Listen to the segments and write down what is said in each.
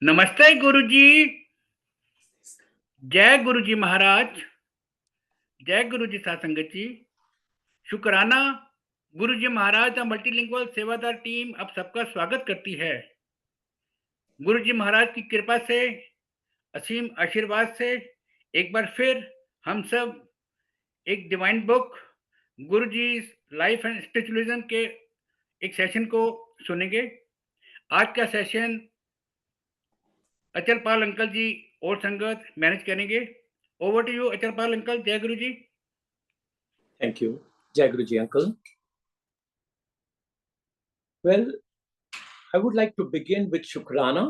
नमस्ते गुरुजी। जय गुरुजी महाराज, जय गुरुजी साथ संगत जी। शुक्राना। गुरुजी महाराज द मल्टीलिंगुअल सेवादार टीम अब सबका स्वागत करती है। गुरुजी महाराज की कृपा से, असीम आशीर्वाद से एक बार फिर हम सब एक divine book Guruji life and spiritualism के एक सेशन को सुनेंगे। आज का सेशन अचल पाल अंकल जी और संगत मैनेज करेंगे। ओवर टू यू अचल पाल अंकल। जय गुरु जी। Thank you. Jai Guruji uncle. Well, I would like to begin with Shukrana.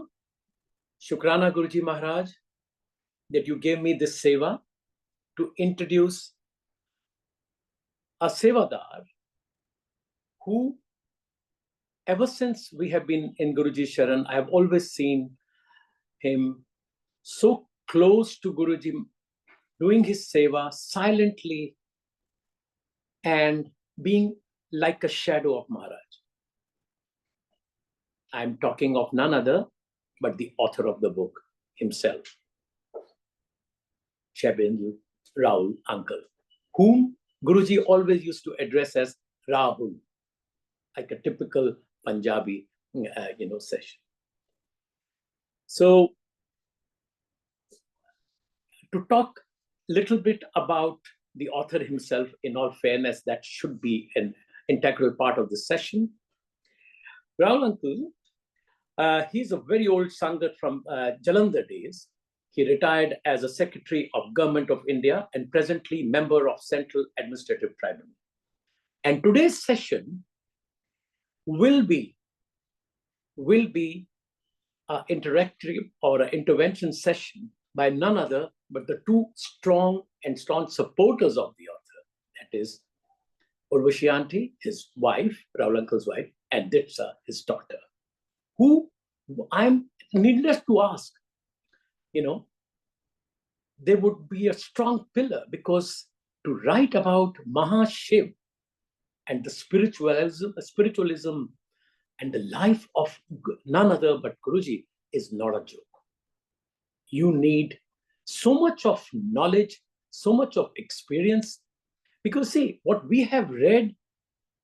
Shukrana Guruji Maharaj that you gave me this seva to introduce a sevadar who, ever since we have been in Guruji Sharan, I have always seen him so close to Guruji, doing his seva silently and being like a shadow of Maharaj. I'm talking of none other but the author of the book himself, Shabindra Raul uncle, whom Guruji always used to address as Rahul, like a typical Punjabi, session. So, to talk a little bit about the author himself, in all fairness, that should be an integral part of the session. Raul uncle, he's a very old Sangat from Jalandhar days. He retired as a Secretary of Government of India and presently member of Central Administrative Tribunal. And today's session will be an interactive or an intervention session by none other but the two strong and staunch supporters of the author, that is URVASHI auntie, his wife, Raul uncle's wife, and Ditsa, his daughter, who I'm needless to ask, they would be a strong pillar, because to write about Mahashiv and the spiritualism and the life of none other but Guruji is not a joke. You need so much of knowledge, so much of experience, because see, what we have read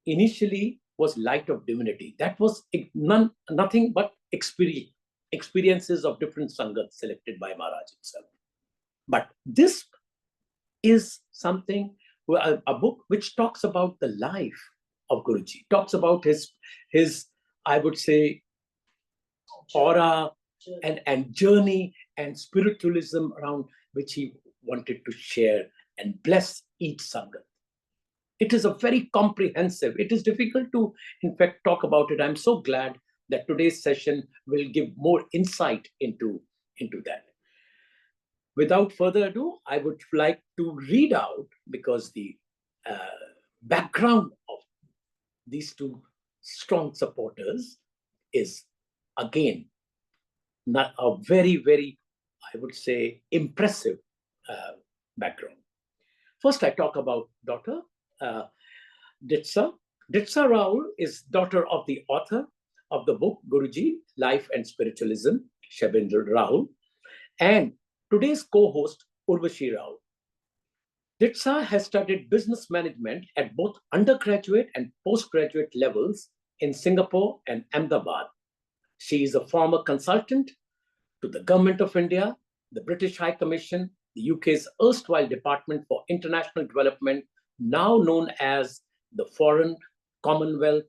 initially was Light of Divinity. That was nothing but experiences of different Sangats selected by Maharaj himself. But this is something, a book which talks about the life of Guruji, talks about his I would say, aura and journey and spiritualism around which he wanted to share and bless each Sangat. It is a very comprehensive, it is difficult to, in fact, talk about it. I'm so glad that today's session will give more insight into that. Without further ado, I would like to read out, because the background of these two strong supporters is, again, not a very, very, I would say, impressive background. First, I talk about daughter, Ditsa. Ditsa Raul is daughter of the author of the book Guruji, Life and Spiritualism, Shabindra Raul, and today's co-host, URVASHI Roul. Ditsa has studied business management at both undergraduate and postgraduate levels in Singapore and Ahmedabad. She is a former consultant to the Government of India, the British High Commission, the UK's erstwhile Department for International Development, now known as the Foreign, Commonwealth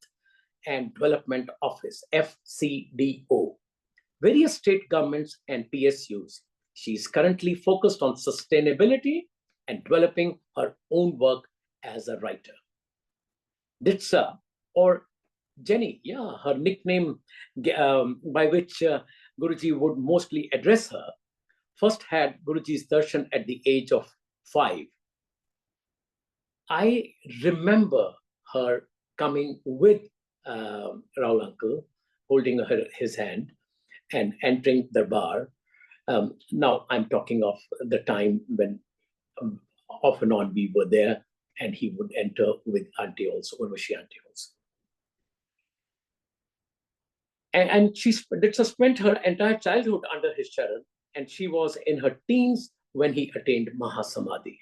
and Development Office, FCDO, various state governments and PSUs. She is currently focused on sustainability and developing her own work as a writer. Ditsa, or Jenny, her nickname by which Guruji would mostly address her, first had Guruji's darshan at the age of 5. I remember her coming with Raul uncle, holding his hand and entering the bar. Now I'm talking of the time when off and on we were there, and he would enter with auntie also, URVASHI auntie also. And Ditsa spent her entire childhood under his charan, and she was in her teens when he attained Mahasamadhi.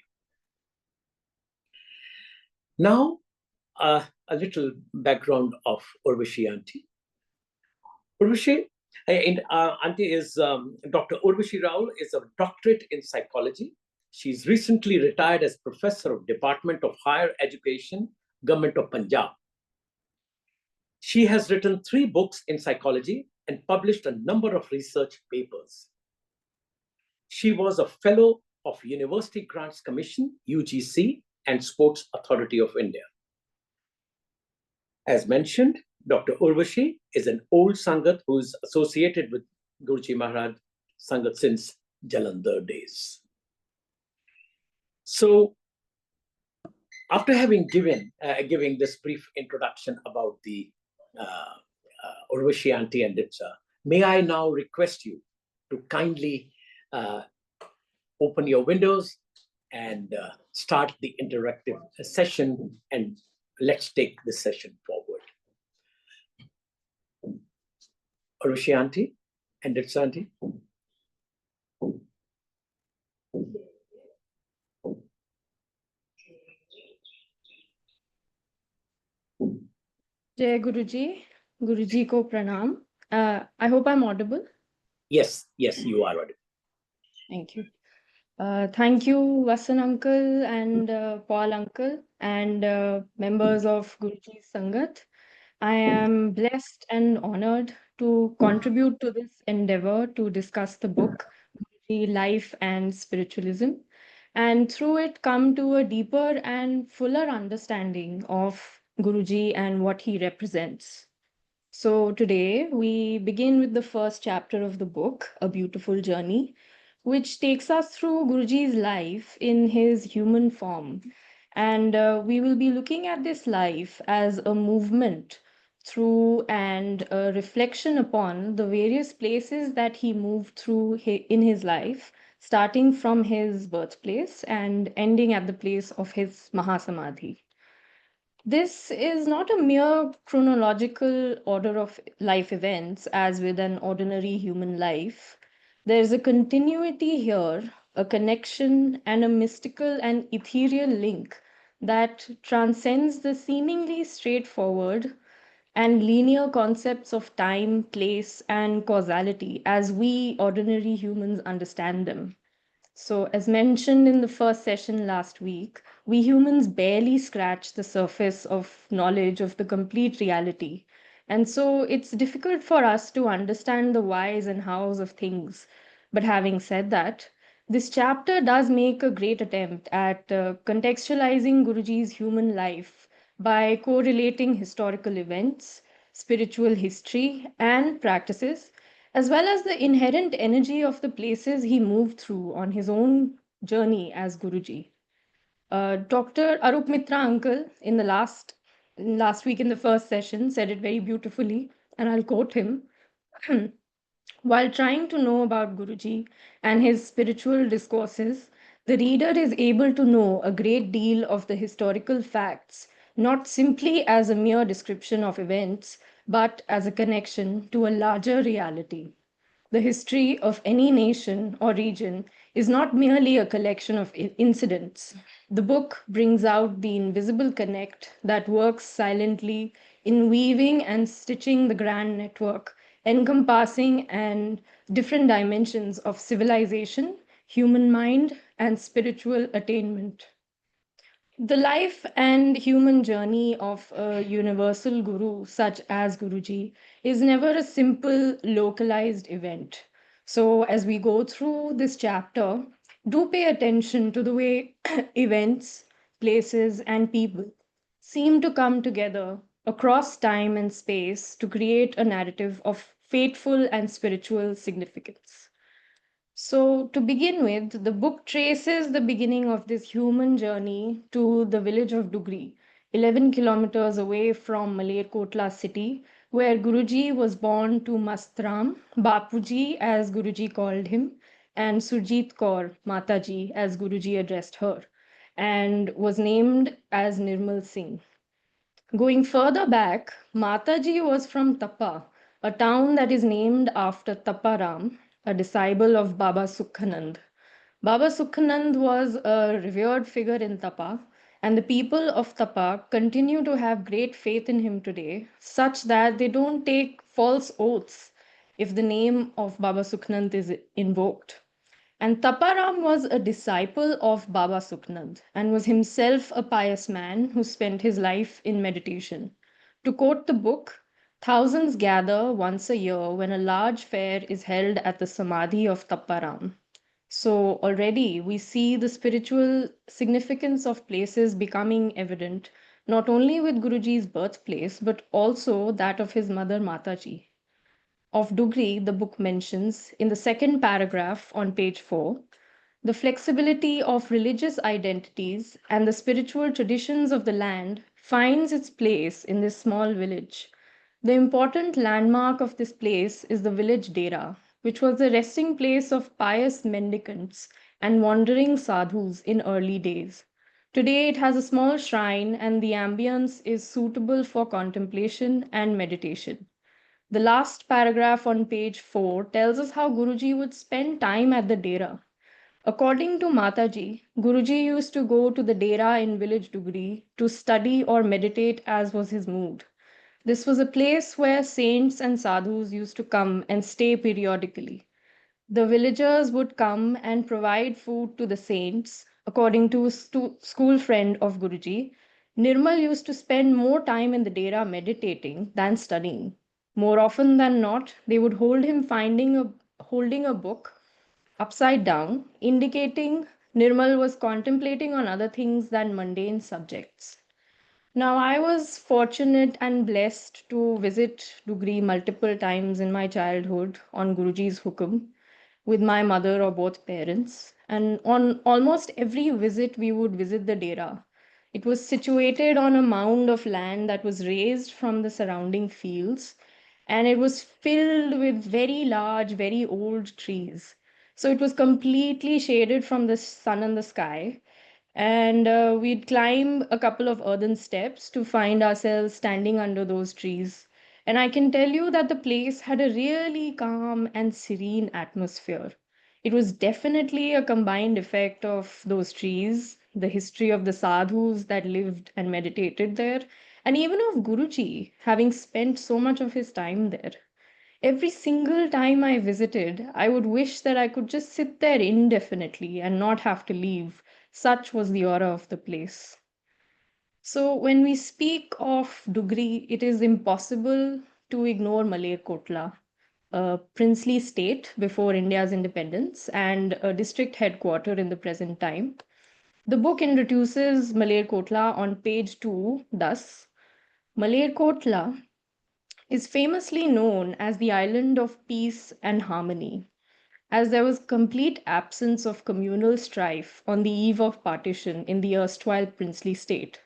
Now, a little background of Urvashi Auntie. Urvashi, Auntie is Dr. Urvashi Roul is a doctorate in psychology. She's recently retired as professor of Department of Higher Education, Government of Punjab. She has written 3 books in psychology and published a number of research papers. She was a fellow of University Grants Commission, UGC, and Sports Authority of India. As mentioned, Dr. Urvashi is an old Sangat who is associated with Guruji Maharaj Sangat since Jalandhar days. So, after having giving this brief introduction about the Urvashi Auntie and Ditsa, may I now request you to kindly open your windows and start the interactive session, and let's take the session forward. Urvashi Auntie and Ditsa Auntie. Jai Guruji, Guruji ko pranam. I hope I'm audible. Yes, you are audible. Thank you. Thank you, Vasan uncle and Paul uncle and members of Guruji Sangat. I am blessed and honored to contribute to this endeavor to discuss the book, Guruji Life and Spiritualism, and through it come to a deeper and fuller understanding of Guruji and what he represents. So today we begin with the first chapter of the book, A Beautiful Journey, which takes us through Guruji's life in his human form. And we will be looking at this life as a movement through and a reflection upon the various places that he moved through in his life, starting from his birthplace and ending at the place of his Mahasamadhi. This is not a mere chronological order of life events as with an ordinary human life. There is a continuity here, a connection, and a mystical and ethereal link that transcends the seemingly straightforward and linear concepts of time, place, and causality as we ordinary humans understand them. So, as mentioned in the first session last week, we humans barely scratch the surface of knowledge of the complete reality. And so it's difficult for us to understand the whys and hows of things. But having said that, this chapter does make a great attempt at contextualizing Guruji's human life by correlating historical events, spiritual history, and practices, as well as the inherent energy of the places he moved through on his own journey as Guruji. Dr. Arup Mitra uncle in the last week in the first session said it very beautifully, and I'll quote him. While trying to know about Guruji and his spiritual discourses, the reader is able to know a great deal of the historical facts, not simply as a mere description of events, but as a connection to a larger reality. The history of any nation or region is not merely a collection of incidents. The book brings out the invisible connect that works silently in weaving and stitching the grand network, encompassing and different dimensions of civilization, human mind, and spiritual attainment. The life and human journey of a universal guru, such as Guruji, is never a simple localized event. So, as we go through this chapter, do pay attention to the way events, places, and people seem to come together across time and space to create a narrative of fateful and spiritual significance. So, to begin with, the book traces the beginning of this human journey to the village of Dugri, 11 kilometers away from Malerkotla city, where Guruji was born to Mastram, Bapuji as Guruji called him, and Surjit Kaur, Mataji as Guruji addressed her, and was named as Nirmal Singh. Going further back, Mataji was from Tapa, a town that is named after Taparam, a disciple of Baba Sukhanand. Baba Sukhanand was a revered figure in Tapa, and the people of Tapa continue to have great faith in him today, such that they don't take false oaths if the name of Baba Sukhanand is invoked. And Taparam was a disciple of Baba Sukhanand and was himself a pious man who spent his life in meditation. To quote the book, thousands gather once a year when a large fair is held at the Samadhi of Taparam. So already we see the spiritual significance of places becoming evident, not only with Guruji's birthplace, but also that of his mother Mataji. Of Dugri, the book mentions in the second paragraph on page 4, the flexibility of religious identities and the spiritual traditions of the land finds its place in this small village. The important landmark of this place is the village Dera, which was the resting place of pious mendicants and wandering sadhus in early days. Today it has a small shrine and the ambience is suitable for contemplation and meditation. The last paragraph on page 4 tells us how Guruji would spend time at the Dera. According to Mataji, Guruji used to go to the Dera in village Dugri to study or meditate as was his mood. This was a place where saints and sadhus used to come and stay periodically. The villagers would come and provide food to the saints. According to a school friend of Guruji, Nirmal used to spend more time in the Dera meditating than studying. More often than not, they would hold him holding a book upside down, indicating Nirmal was contemplating on other things than mundane subjects. Now, I was fortunate and blessed to visit Dugri multiple times in my childhood on Guruji's hukum with my mother or both parents. And on almost every visit, we would visit the Dera. It was situated on a mound of land that was raised from the surrounding fields, and it was filled with very large, very old trees. So it was completely shaded from the sun and the sky. And we'd climb a couple of earthen steps to find ourselves standing under those trees. And I can tell you that the place had a really calm and serene atmosphere. It was definitely a combined effect of those trees, the history of the sadhus that lived and meditated there, and even of Guruji having spent so much of his time there. Every single time I visited, I would wish that I could just sit there indefinitely and not have to leave. Such was the aura of the place. So when we speak of Dugri, it is impossible to ignore Malerkotla, a princely state before India's independence and a district headquarter in the present time. The book introduces Malerkotla on page 2 thus. Malerkotla is famously known as the island of peace and harmony, as there was complete absence of communal strife on the eve of partition in the erstwhile princely state.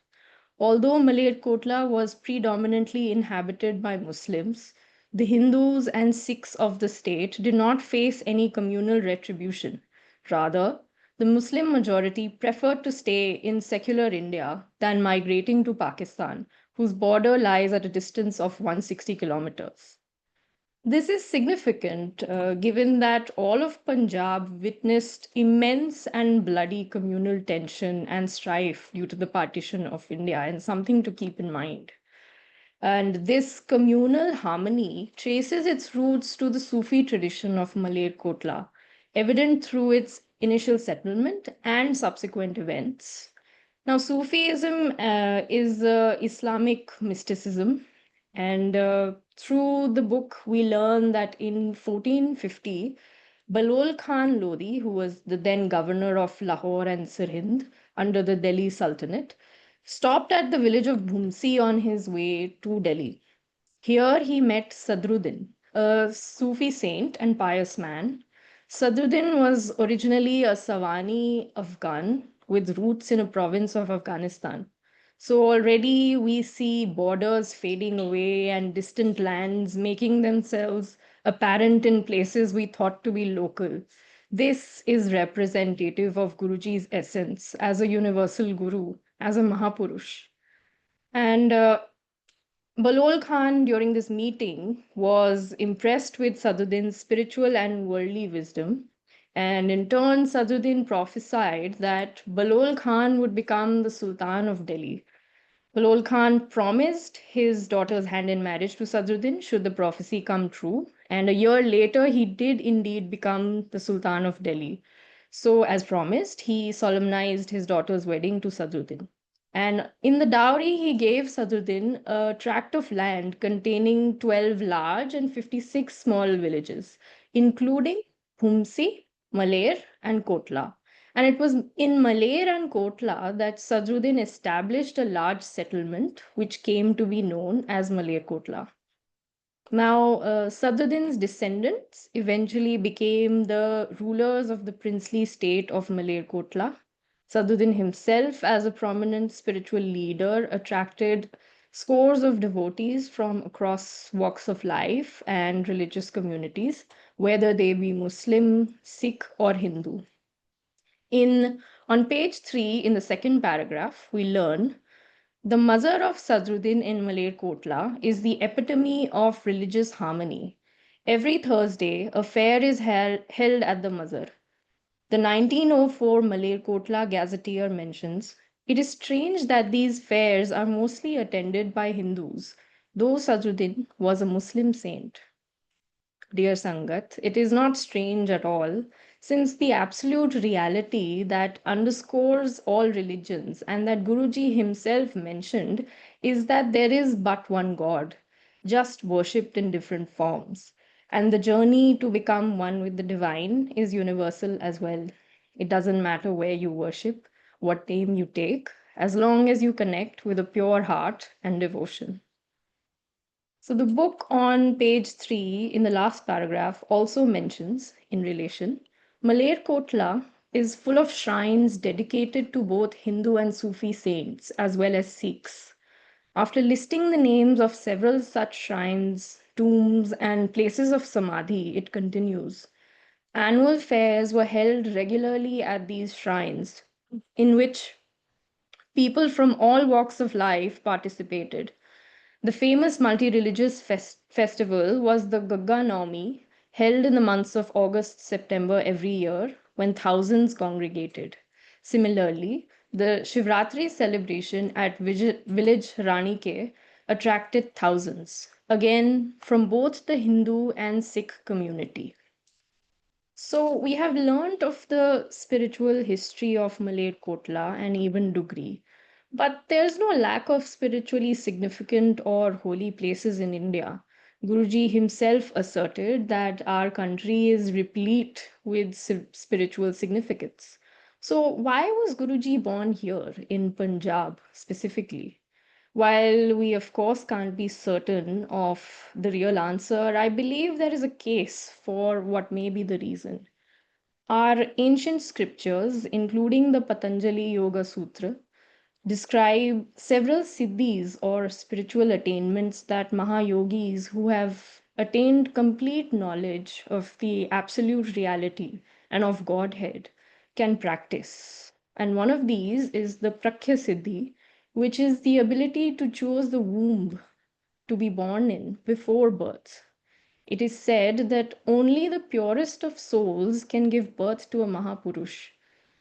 Although Malerkotla was predominantly inhabited by Muslims, the Hindus and Sikhs of the state did not face any communal retribution. Rather, the Muslim majority preferred to stay in secular India than migrating to Pakistan, whose border lies at a distance of 160 kilometers. This is significant given that all of Punjab witnessed immense and bloody communal tension and strife due to the partition of India, and something to keep in mind. And this communal harmony traces its roots to the Sufi tradition of Malerkotla, evident through its initial settlement and subsequent events. Now, Sufism is Islamic mysticism, and through the book, we learn that in 1450, Balol Khan Lodi, who was the then governor of Lahore and Sirhind under the Delhi Sultanate, stopped at the village of Bhumsi on his way to Delhi. Here he met Sadruddin, a Sufi saint and pious man. Sadruddin was originally a Savani Afghan with roots in a province of Afghanistan. So already we see borders fading away and distant lands making themselves apparent in places we thought to be local. This is representative of Guruji's essence as a universal guru, as a Mahapurush. And Balol Khan, during this meeting, was impressed with Sadruddin's spiritual and worldly wisdom. And in turn, Sadruddin prophesied that Balol Khan would become the Sultan of Delhi. Balol Khan promised his daughter's hand in marriage to Sadruddin should the prophecy come true. And a year later, he did indeed become the Sultan of Delhi. So, as promised, he solemnized his daughter's wedding to Sadruddin. And in the dowry, he gave Sadruddin a tract of land containing 12 large and 56 small villages, including Humsi, Maler, and Kotla. And it was in Maler and Kotla that Sadruddin established a large settlement, which came to be known as Malerkotla. Now, Sadruddin's descendants eventually became the rulers of the princely state of Malerkotla. Sadruddin himself, as a prominent spiritual leader, attracted scores of devotees from across walks of life and religious communities, whether they be Muslim, Sikh, or Hindu. On page 3, in the second paragraph, we learn the Mazar of Sadruddin in Malerkotla is the epitome of religious harmony. Every Thursday, a fair is held at the Mazar. The 1904 Malerkotla Gazetteer mentions, "It is strange that these fairs are mostly attended by Hindus, though Sadruddin was a Muslim saint." Dear Sangat, it is not strange at all, since the absolute reality that underscores all religions and that Guruji himself mentioned is that there is but one God, just worshipped in different forms. And the journey to become one with the divine is universal as well. It doesn't matter where you worship, what name you take, as long as you connect with a pure heart and devotion. So the book on page 3 in the last paragraph also mentions, in relation, Malerkotla is full of shrines dedicated to both Hindu and Sufi saints as well as Sikhs. After listing the names of several such shrines, tombs, and places of samadhi, it continues. Annual fairs were held regularly at these shrines, in which people from all walks of life participated. The famous multi-religious festival was the Gagga Navami, held in the months of August-September every year, when thousands congregated. Similarly, the Shivratri celebration at village Ranike attracted thousands, again from both the Hindu and Sikh community. So we have learnt of the spiritual history of Malerkotla and even Dugri. But there's no lack of spiritually significant or holy places in India. Guruji himself asserted that our country is replete with spiritual significance. So why was Guruji born here in Punjab specifically? While we, of course, can't be certain of the real answer, I believe there is a case for what may be the reason. Our ancient scriptures, including the Patanjali Yoga Sutra, describe several siddhis or spiritual attainments that Mahayogis who have attained complete knowledge of the absolute reality and of Godhead can practice. And one of these is the Prakhya Siddhi, which is the ability to choose the womb to be born in before birth. It is said that only the purest of souls can give birth to a Mahapurush.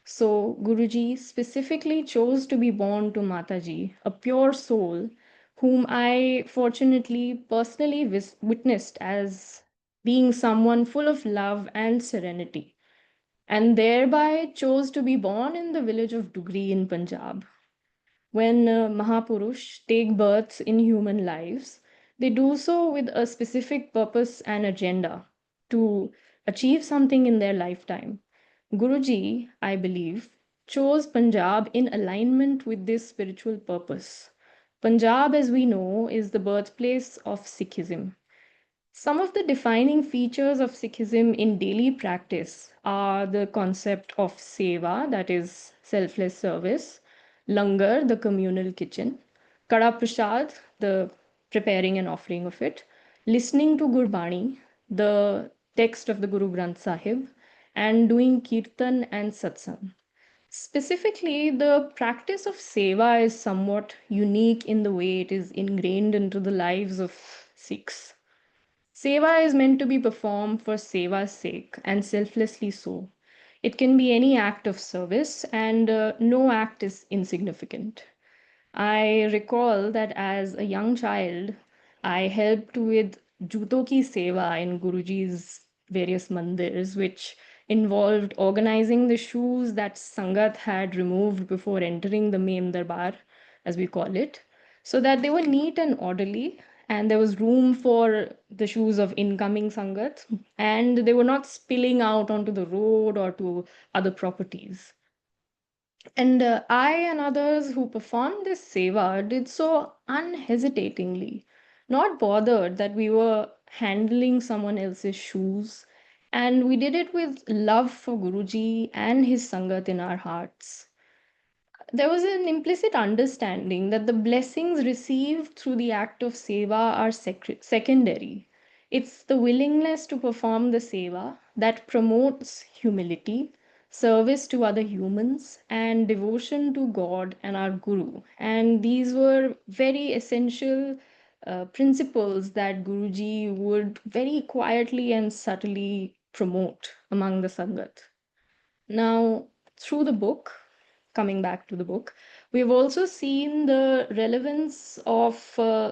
So Guruji specifically chose to be born to Mataji, a pure soul, whom I fortunately personally witnessed as being someone full of love and serenity, and thereby chose to be born in the village of Dugri in Punjab. When Mahapurush take birth in human lives, they do so with a specific purpose and agenda to achieve something in their lifetime. Guruji, I believe, chose Punjab in alignment with this spiritual purpose. Punjab, as we know, is the birthplace of Sikhism. Some of the defining features of Sikhism in daily practice are the concept of seva, that is selfless service, langar, the communal kitchen, kada prasad, the preparing and offering of it, listening to Gurbani, the text of the Guru Granth Sahib, and doing kirtan and satsang. Specifically, the practice of seva is somewhat unique in the way it is ingrained into the lives of Sikhs. Seva is meant to be performed for seva's sake and selflessly so. It can be any act of service, and no act is insignificant. I recall that as a young child, I helped with Juto ki Seva in Guruji's various mandirs, which involved organizing the shoes that Sangat had removed before entering the main darbar, as we call it, so that they were neat and orderly, and there was room for the shoes of incoming Sangat, and they were not spilling out onto the road or to other properties. And I and others who performed this seva did so unhesitatingly, not bothered that we were handling someone else's shoes. And we did it with love for Guruji and his Sangat in our hearts. There was an implicit understanding that the blessings received through the act of seva are secondary. It's the willingness to perform the seva that promotes humility, service to other humans, and devotion to God and our Guru. And these were very essential principles that Guruji would very quietly and subtly promote among the Sangat. Now, through the book, coming back to the book, we've also seen the relevance of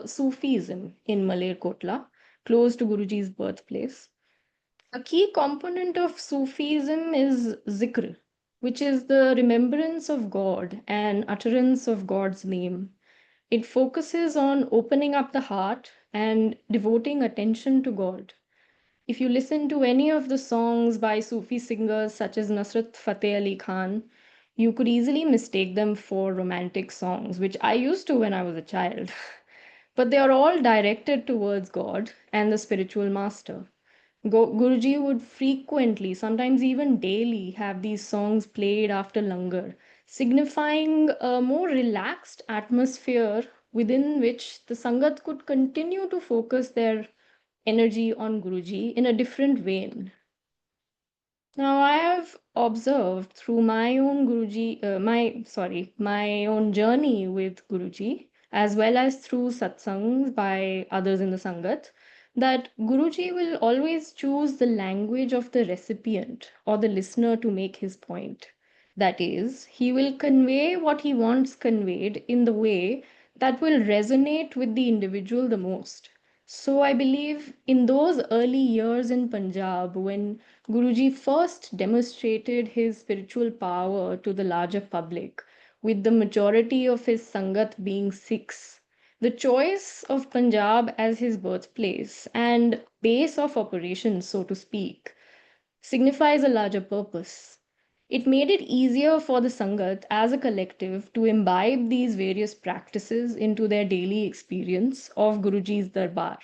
Sufism in Malerkotla, close to Guruji's birthplace. A key component of Sufism is zikr, which is the remembrance of God and utterance of God's name. It focuses on opening up the heart and devoting attention to God. If you listen to any of the songs by Sufi singers such as Nusrat Fateh Ali Khan, you could easily mistake them for romantic songs, which I used to when I was a child. But they are all directed towards God and the spiritual master. Guruji would frequently, sometimes even daily, have these songs played after langar, signifying a more relaxed atmosphere within which the Sangat could continue to focus their energy on Guruji in a different vein. Now, I have observed through my own my own journey with Guruji, as well as through satsangs by others in the Sangat, that Guruji will always choose the language of the recipient or the listener to make his point. That is, he will convey what he wants conveyed in the way that will resonate with the individual the most. So I believe in those early years in Punjab, when Guruji first demonstrated his spiritual power to the larger public, with the majority of his Sangat being Sikhs, the choice of Punjab as his birthplace and base of operations, so to speak, signifies a larger purpose. It made it easier for the Sangat as a collective to imbibe these various practices into their daily experience of Guruji's Darbar.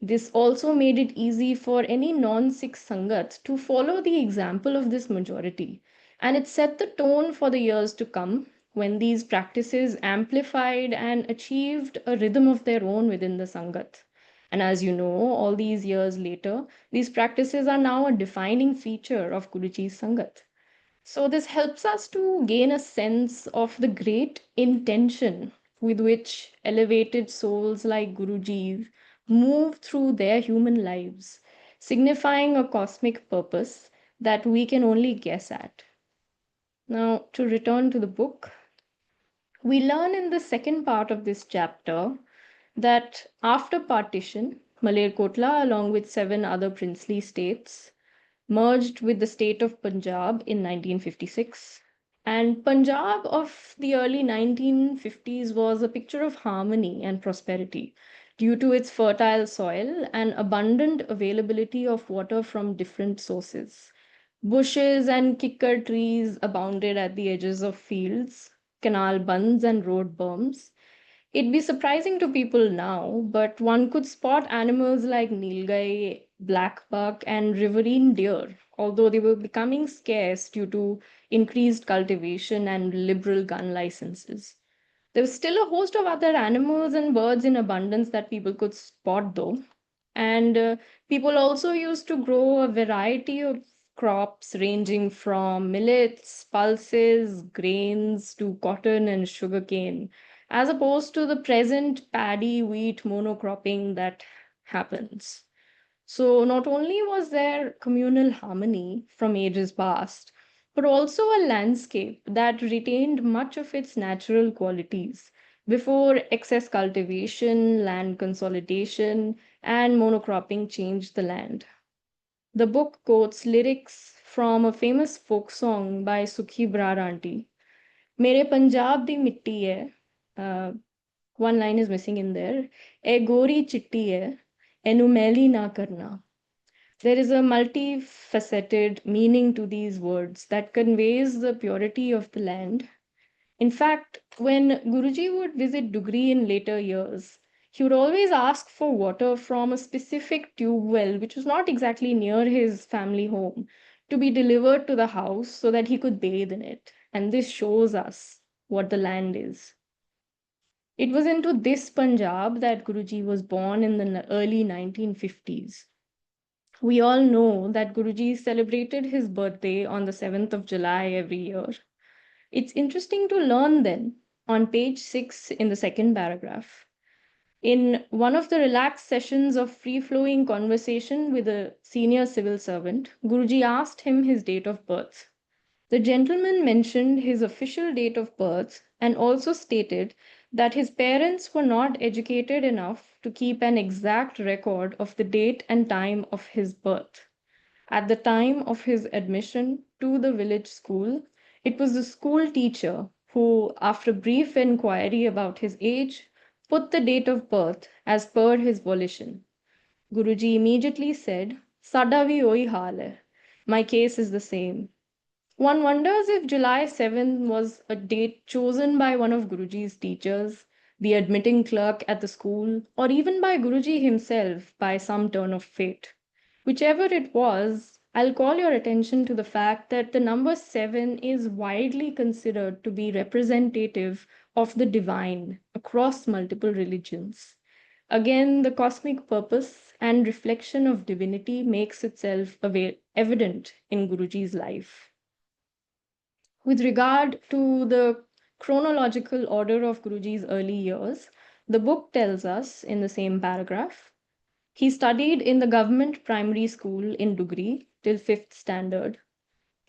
This also made it easy for any non-Sikh Sangat to follow the example of this majority, and it set the tone for the years to come when these practices amplified and achieved a rhythm of their own within the Sangat. And as you know, all these years later, these practices are now a defining feature of Guruji's Sangat. So, this helps us to gain a sense of the great intention with which elevated souls like Guruji move through their human lives, signifying a cosmic purpose that we can only guess at. Now, to return to the book, we learn in the second part of this chapter that after partition, Malerkotla, along with 7 other princely states, merged with the state of Punjab in 1956. And Punjab of the early 1950s was a picture of harmony and prosperity due to its fertile soil and abundant availability of water from different sources. Bushes and kikkar trees abounded at the edges of fields, canal bunds, and road berms. It'd be surprising to people now, but one could spot animals like nilgai, blackbuck, and riverine deer, although they were becoming scarce due to increased cultivation and liberal gun licenses. There was still a host of other animals and birds in abundance that people could spot, though. And people also used to grow a variety of crops ranging from millets, pulses, grains to cotton and sugarcane, as opposed to the present paddy wheat monocropping that happens. So, not only was there communal harmony from ages past, but also a landscape that retained much of its natural qualities before excess cultivation, land consolidation, and monocropping changed the land. The book quotes lyrics from a famous folk song by Sukhi Brar Aunty. Mere Punjab di mitti hai. One line is missing in there. E gori chitti hai. Enu meli na karna. There is a multifaceted meaning to these words that conveys the purity of the land. In fact, when Guruji would visit Dugri in later years, he would always ask for water from a specific tube well, which was not exactly near his family home, to be delivered to the house so that he could bathe in it. And this shows us what the land is. It was into this Punjab that Guruji was born in the early 1950s. We all know that Guruji celebrated his birthday on the 7th of July every year. It's interesting to learn then, on page 6 in the second paragraph, in one of the relaxed sessions of free-flowing conversation with a senior civil servant, Guruji asked him his date of birth. The gentleman mentioned his official date of birth and also stated that his parents were not educated enough to keep an exact record of the date and time of his birth. At the time of his admission to the village school, it was the school teacher who, after brief inquiry about his age, put the date of birth as per his volition. Guruji immediately said, Sada vi oi hal hai. My case is the same. One wonders if July 7 was a date chosen by one of Guruji's teachers, the admitting clerk at the school, or even by Guruji himself by some turn of fate. Whichever it was, I'll call your attention to the fact that the number 7 is widely considered to be representative of the divine across multiple religions. Again, the cosmic purpose and reflection of divinity makes itself evident in Guruji's life. With regard to the chronological order of Guruji's early years, the book tells us in the same paragraph, he studied in the government primary school in Dugri till 5th standard.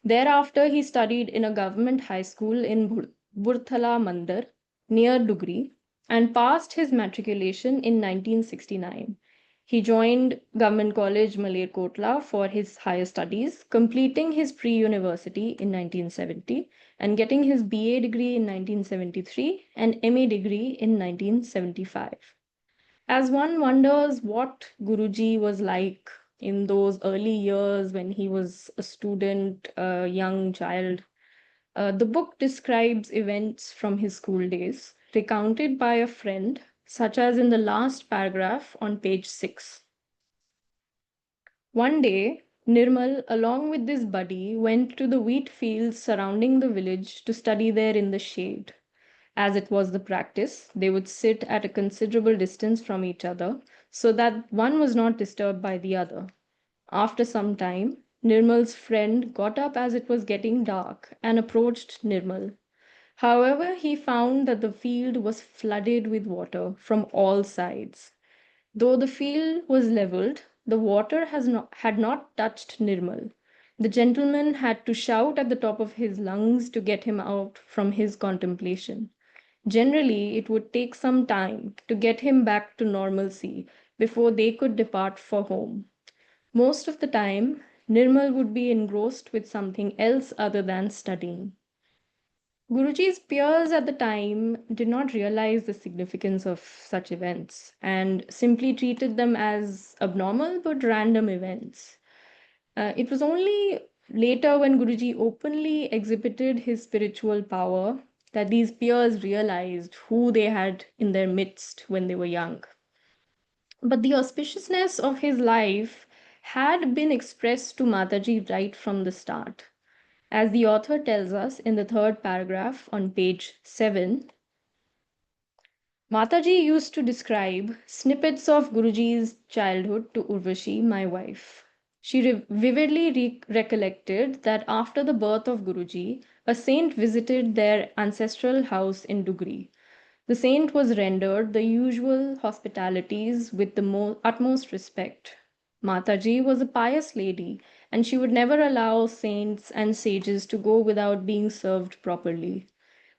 Thereafter, he studied in a government high school in Burthala Mandir near Dugri and passed his matriculation in 1969. He joined Government College Malerkotla for his higher studies, completing his pre-university in 1970 and getting his BA degree in 1973 and MA degree in 1975. As one wonders what Guruji was like in those early years when he was a student, a young child, the book describes events from his school days, recounted by a friend, such as in the last paragraph on page 6. One day, Nirmal, along with this buddy, went to the wheat fields surrounding the village to study there in the shade. As it was the practice, they would sit at a considerable distance from each other so that one was not disturbed by the other. After some time, Nirmal's friend got up as it was getting dark and approached Nirmal. However, he found that the field was flooded with water from all sides. Though the field was leveled, the water had not touched Nirmal. The gentleman had to shout at the top of his lungs to get him out from his contemplation. Generally, it would take some time to get him back to normalcy before they could depart for home. Most of the time, Nirmal would be engrossed with something else other than studying. Guruji's peers at the time did not realize the significance of such events and simply treated them as abnormal but random events. It was only later when Guruji openly exhibited his spiritual power that these peers realized who they had in their midst when they were young. But the auspiciousness of his life had been expressed to Mataji right from the start. As the author tells us in the third paragraph on page 7, Mataji used to describe snippets of Guruji's childhood to Urvashi, my wife. She vividly recollected that after the birth of Guruji, a saint visited their ancestral house in Dugri. The saint was rendered the usual hospitalities with the utmost respect. Mataji was a pious lady, and she would never allow saints and sages to go without being served properly.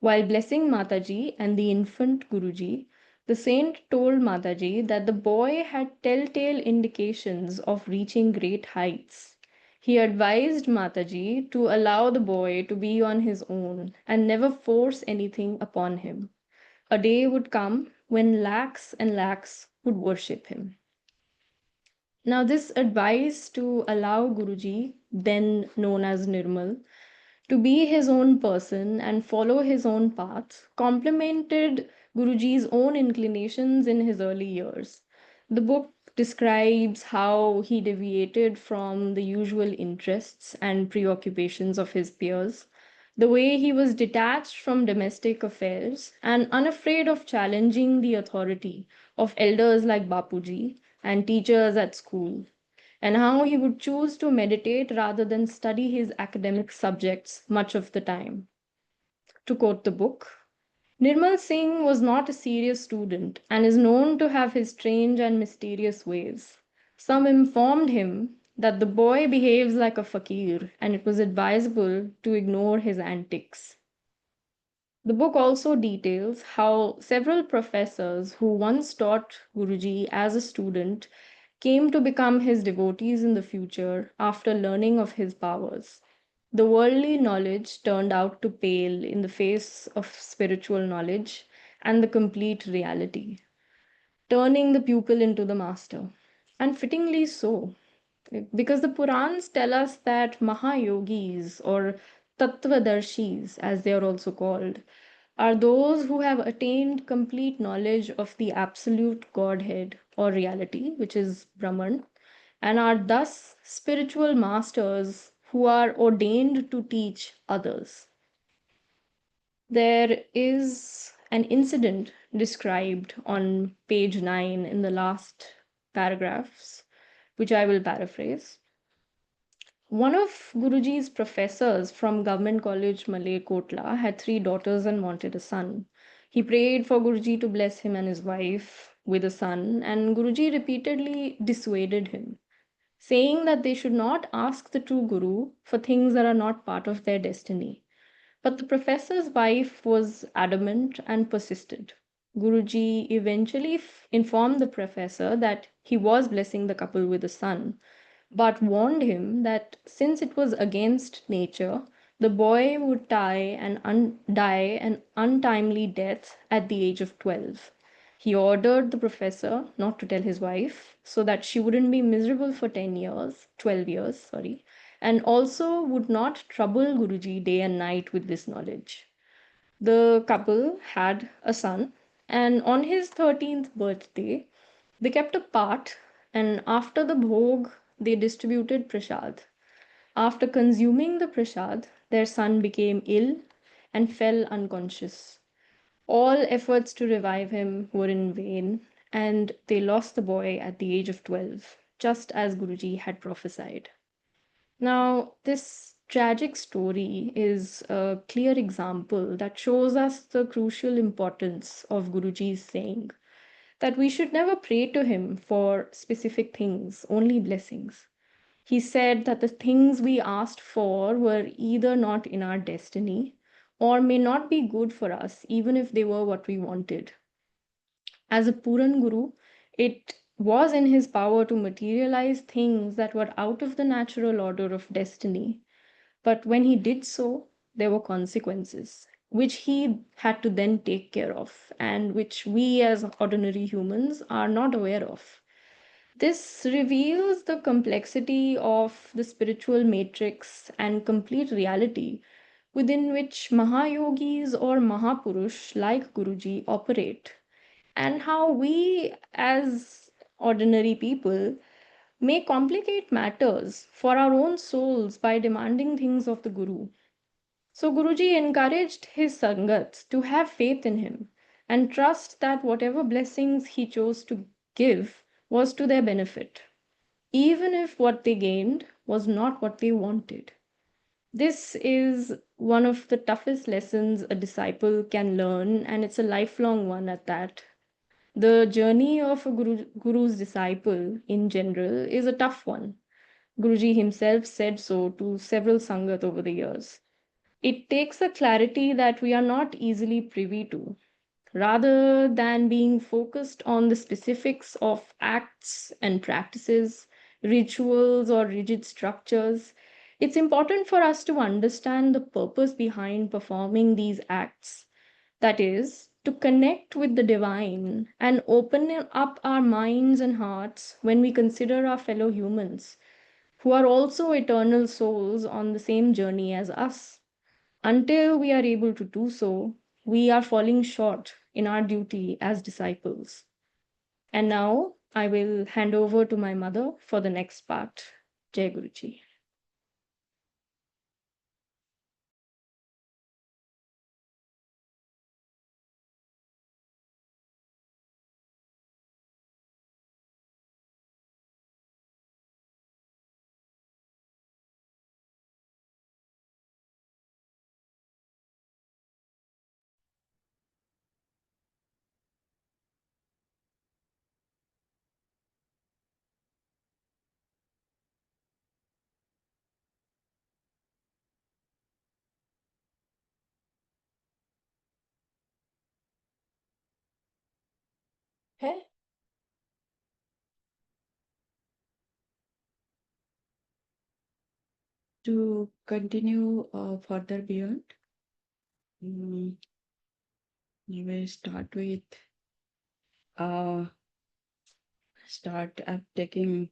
While blessing Mataji and the infant Guruji, the saint told Mataji that the boy had telltale indications of reaching great heights. He advised Mataji to allow the boy to be on his own and never force anything upon him. A day would come when lakhs and lakhs would worship him. Now, this advice to allow Guruji, then known as Nirmal, to be his own person and follow his own path complemented Guruji's own inclinations in his early years. The book describes how he deviated from the usual interests and preoccupations of his peers, the way he was detached from domestic affairs and unafraid of challenging the authority of elders like Bapuji and teachers at school, and how he would choose to meditate rather than study his academic subjects much of the time. To quote the book, Nirmal Singh was not a serious student and is known to have his strange and mysterious ways. Some informed him that the boy behaves like a fakir and it was advisable to ignore his antics. The book also details how several professors who once taught Guruji as a student came to become his devotees in the future after learning of his powers. The worldly knowledge turned out to pale in the face of spiritual knowledge and the complete reality, turning the pupil into the master. And fittingly so, because the Purans tell us that Mahayogis or Tattvadarshis, as they are also called, are those who have attained complete knowledge of the absolute Godhead or reality, which is Brahman, and are thus spiritual masters who are ordained to teach others. There is an incident described on page 9 in the last paragraphs, which I will paraphrase. One of Guruji's professors from Government College Malerkotla had 3 daughters and wanted a son. He prayed for Guruji to bless him and his wife with a son, and Guruji repeatedly dissuaded him, saying that they should not ask the true Guru for things that are not part of their destiny. But the professor's wife was adamant and persisted. Guruji eventually informed the professor that he was blessing the couple with a son, but warned him that since it was against nature, the boy would die an untimely death at the age of 12. He ordered the professor not to tell his wife so that she wouldn't be miserable for 12 years, sorry, and also would not trouble Guruji day and night with this knowledge. The couple had a son, and on his 13th birthday, they kept a part, and after the bhog, they distributed prasad. After consuming the prasad, their son became ill and fell unconscious. All efforts to revive him were in vain, and they lost the boy at the age of 12, just as Guruji had prophesied. Now, this tragic story is a clear example that shows us the crucial importance of Guruji's saying that we should never pray to him for specific things, only blessings. He said that the things we asked for were either not in our destiny or may not be good for us, even if they were what we wanted. As a Puran Guru, it was in his power to materialize things that were out of the natural order of destiny. But when he did so, there were consequences, which he had to then take care of, and which we as ordinary humans are not aware of. This reveals the complexity of the spiritual matrix and complete reality within which Mahayogis or Mahapurush like Guruji operate, and how we as ordinary people may complicate matters for our own souls by demanding things of the Guru. So Guruji encouraged his Sangat to have faith in him and trust that whatever blessings he chose to give was to their benefit. even if what they gained was not what they wanted. This is one of the toughest lessons a disciple can learn, and it's a lifelong one at that. The journey of a guru's disciple in general is a tough one. Guruji himself said so to several Sangat over the years. It takes a clarity that we are not easily privy to. Rather than being focused on the specifics of acts and practices, rituals, or rigid structures, it's important for us to understand the purpose behind performing these acts. That is, to connect with the divine and open up our minds and hearts when we consider our fellow humans, who are also eternal souls on the same journey as us. Until we are able to do so, we are falling short in our duty as disciples. And now I will hand over to my mother for the next part. Jai Guruji. Hey. To continue further beyond, we will start with taking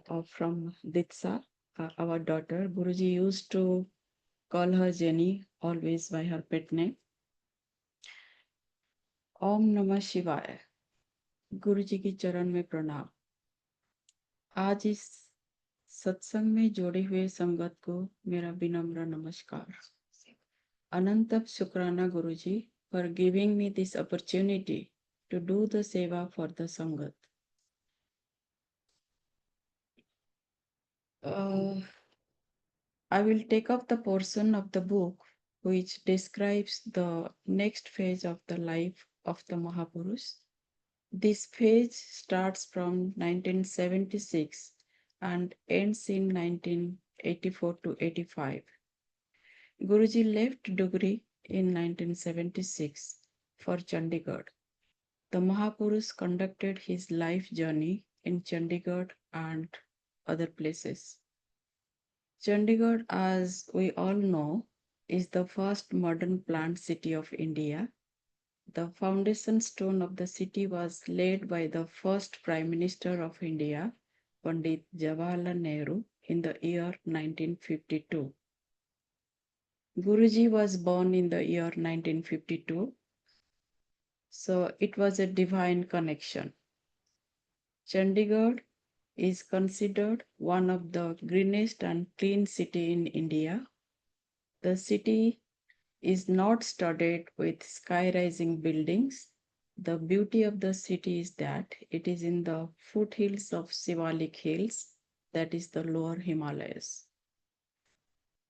off from Ditsa, our daughter. Guruji used to call her Jenny always by her pet name. ओम नमः शिवाय। गुरुजी की चरण में प्रणाम। आज इस सत्संग में जोड़े हुए संगत को मेरा विनम्र नमस्कार। अनंत शुक्राना गुरुजी for giving me this opportunity to do the seva for the Sangat. I will take up the portion of the book which describes the next phase of the life of the Mahapurush. This phase starts from 1976 and ends in 1984 to 85. Guruji left Dugri in 1976 for Chandigarh. The Mahapurush conducted his life journey in Chandigarh and other places. Chandigarh, as we all know, is the first modern planned city of India. The foundation stone of the city was laid by the first Prime Minister of India, Pandit Jawaharlal Nehru, in the year 1952. Guruji was born in the year 1952, so it was a divine connection. Chandigarh is considered one of the greenest and clean city in India. The city is not studded with sky-rising buildings. The beauty of the city is that it is in the foothills of Shivalik Hills, that is the lower Himalayas.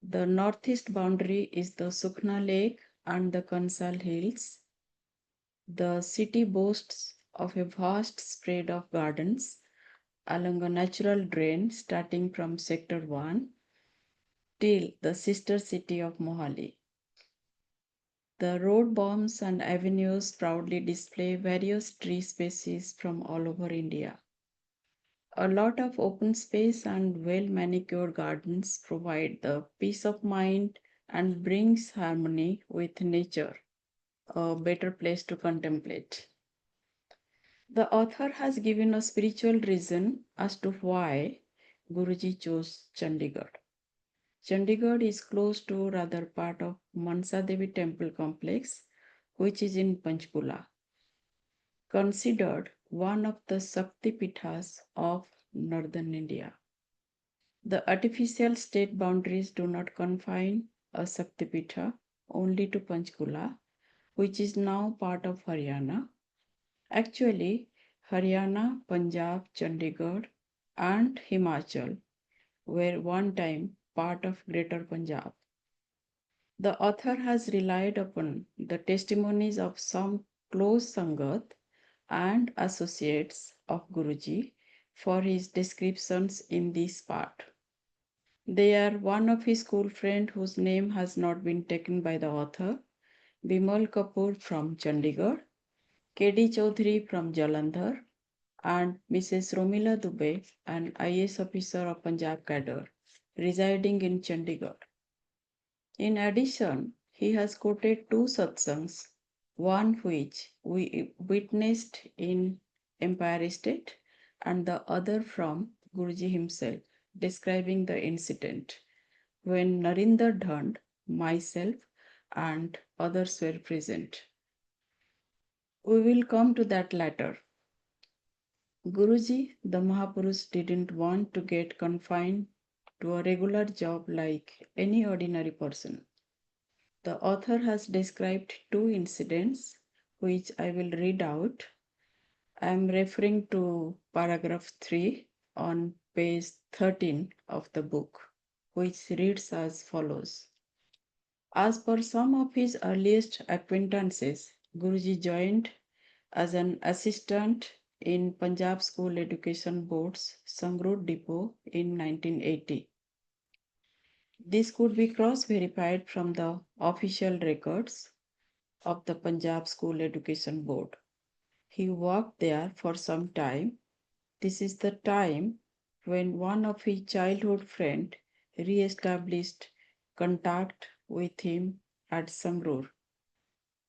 The northeast boundary is the Sukhna Lake and the Kansal Hills. The city boasts of a vast spread of gardens along a natural drain starting from Sector 1 till the sister city of Mohali. The road bombs and avenues proudly display various tree species from all over India. A lot of open space and well-manicured gardens provide the peace of mind and brings harmony with nature, a better place to contemplate. The author has given a spiritual reason as to why Guruji chose Chandigarh. Chandigarh is close to rather part of Mansa Devi temple complex, which is in Panchkula, considered one of the Shakti Pithas of northern India. The artificial state boundaries do not confine a Shakti Pitha only to Panchkula, which is now part of Haryana. Actually, Haryana, Punjab, Chandigarh, and Himachal were one time part of Greater Punjab. The author has relied upon the testimonies of some close Sangat and associates of Guruji for his descriptions in this part. They are one of his school friend whose name has not been taken by the author, Bimal Kapoor from Chandigarh, K.D. Chaudhary from Jalandhar, and Mrs. Romila Dubey, an IAS officer of Punjab cadre, residing in Chandigarh. In addition, he has quoted two satsangs, one which we witnessed in Empire State and the other from Guruji himself, describing the incident when Narinder Dhand, myself, and others were present. We will come to that later. Guruji, the Mahapurush, didn't want to get confined to a regular job like any ordinary person. The author has described two incidents which I will read out. I am referring to paragraph 3 on page 13 of the book, which reads as follows. As per some of his earliest acquaintances, Guruji joined as an assistant in Punjab School Education Board's Sangrur Depot in 1980. This could be cross-verified from the official records of the Punjab School Education Board. He worked there for some time. This is the time when one of his childhood friend re-established contact with him at Sangrur.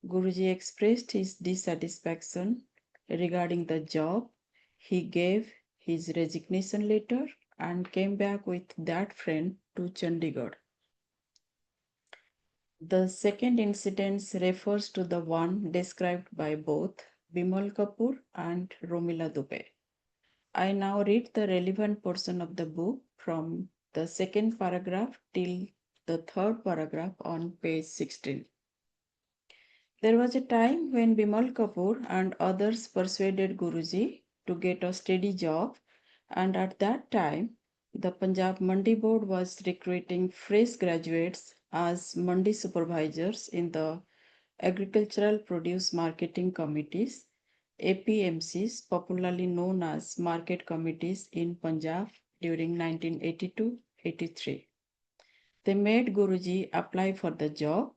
Guruji expressed his dissatisfaction regarding the job. He gave his resignation letter and came back with that friend to Chandigarh. The second incident refers to the one described by both Bimal Kapoor and Romila Dubey. I now read the relevant portion of the book from the second paragraph till the third paragraph on page 16. There was a time when Bimal Kapoor and others persuaded Guruji to get a steady job, and at that time, the Punjab Mandi Board was recruiting fresh graduates as Mandi supervisors in the Agricultural Produce Marketing Committees, APMCs, popularly known as market committees in Punjab during 1982-83. They made Guruji apply for the job.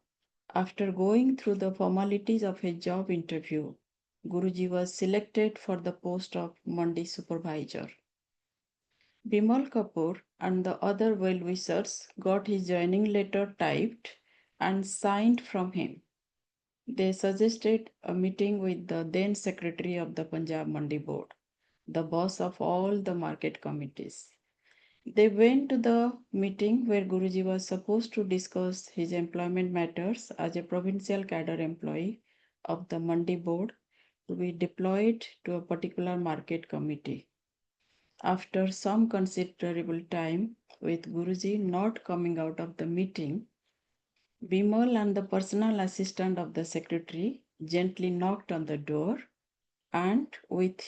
After going through the formalities of a job interview, Guruji was selected for the post of Mandi supervisor. Bimal Kapoor and the other well-wishers got his joining letter typed and signed from him. They suggested a meeting with the then secretary of the Punjab Mandi Board, the boss of all the market committees. They went to the meeting where Guruji was supposed to discuss his employment matters as a provincial cadre employee of the Mandi Board to be deployed to a particular market committee. After some considerable time, with Guruji not coming out of the meeting, Bimal and the personal assistant of the secretary gently knocked on the door, and with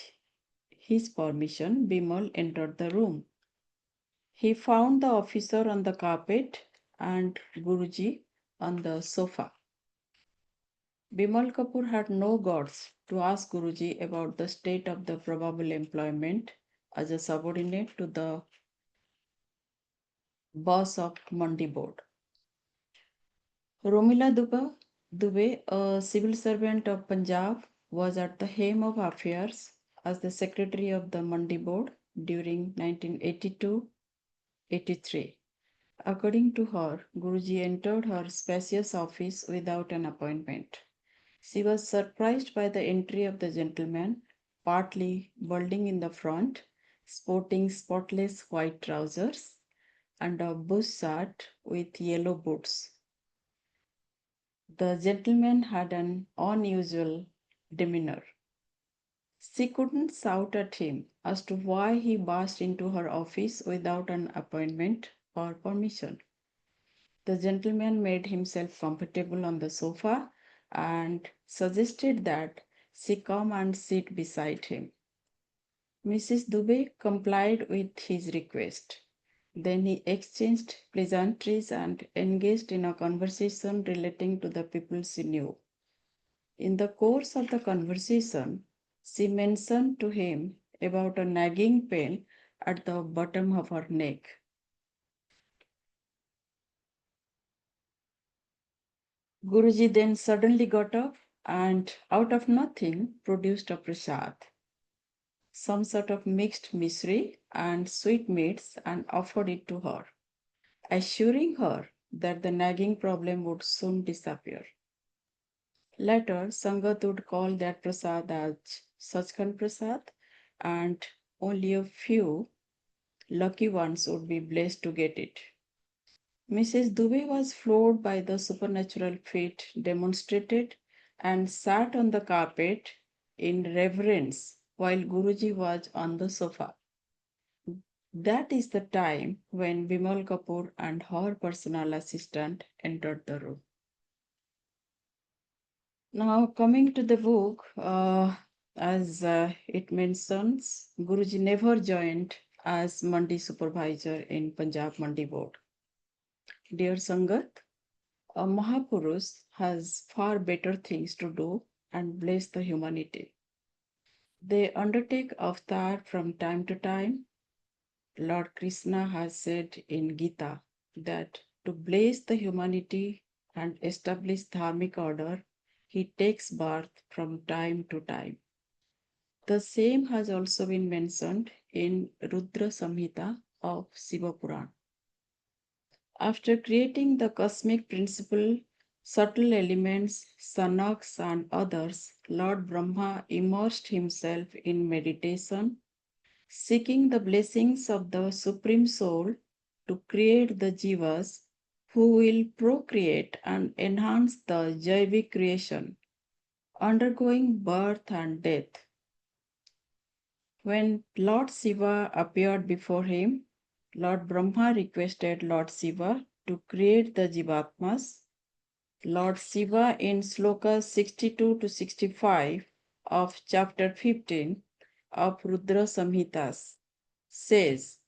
his permission, Bimal entered the room. He found the officer on the carpet and Guruji on the sofa. Bimal Kapoor had no guts to ask Guruji about the state of the probable employment as a subordinate to the boss of Mandi Board. Romila Dubey, a civil servant of Punjab, was at the helm of affairs as the secretary of the Mandi Board during 1982-83. According to her, Guruji entered her spacious office without an appointment. She was surprised by the entry of the gentleman, partly balding in the front, sporting spotless white trousers and a bush shirt with yellow boots. The gentleman had an unusual demeanor. She couldn't shout at him as to why he burst into her office without an appointment or permission. The gentleman made himself comfortable on the sofa and suggested that she come and sit beside him. Mrs. Dubey complied with his request. Then he exchanged pleasantries and engaged in a conversation relating to the people she knew. In the course of the conversation, she mentioned to him about a nagging pain at the bottom of her neck. Guruji then suddenly got up and, out of nothing, produced a prasad, some sort of mixed misri and sweetmeats, and offered it to her, assuring her that the nagging problem would soon disappear. Later, Sangat would call that prasad as Sachkhand Prasad, and only a few lucky ones would be blessed to get it. Mrs. Dubey was floored by the supernatural feat demonstrated and sat on the carpet in reverence while Guruji was on the sofa. That is the time when Bimal Kapoor and her personal assistant entered the room. Now, coming to the book, as it mentions, Guruji never joined as Mandi supervisor in Punjab Mandi Board. Dear Sangat, a Mahapurush has far better things to do and bless the humanity. They undertake avatar from time to time. Lord Krishna has said in Gita that to bless the humanity and establish dharmic order, he takes birth from time to time. The same has also been mentioned in Rudra Samhita of Shiva Puran. After creating the cosmic principle, subtle elements, sanaks and others, Lord Brahma immersed himself in meditation, seeking the blessings of the Supreme Soul to create the jivas who will procreate and enhance the Jaivik creation, undergoing birth and death. When Lord Shiva appeared before him, Lord Brahma requested Lord Shiva to create the Jivatmas. Lord Shiva in slokas 62 to 65 of chapter 15 of Rudra Samhitas says,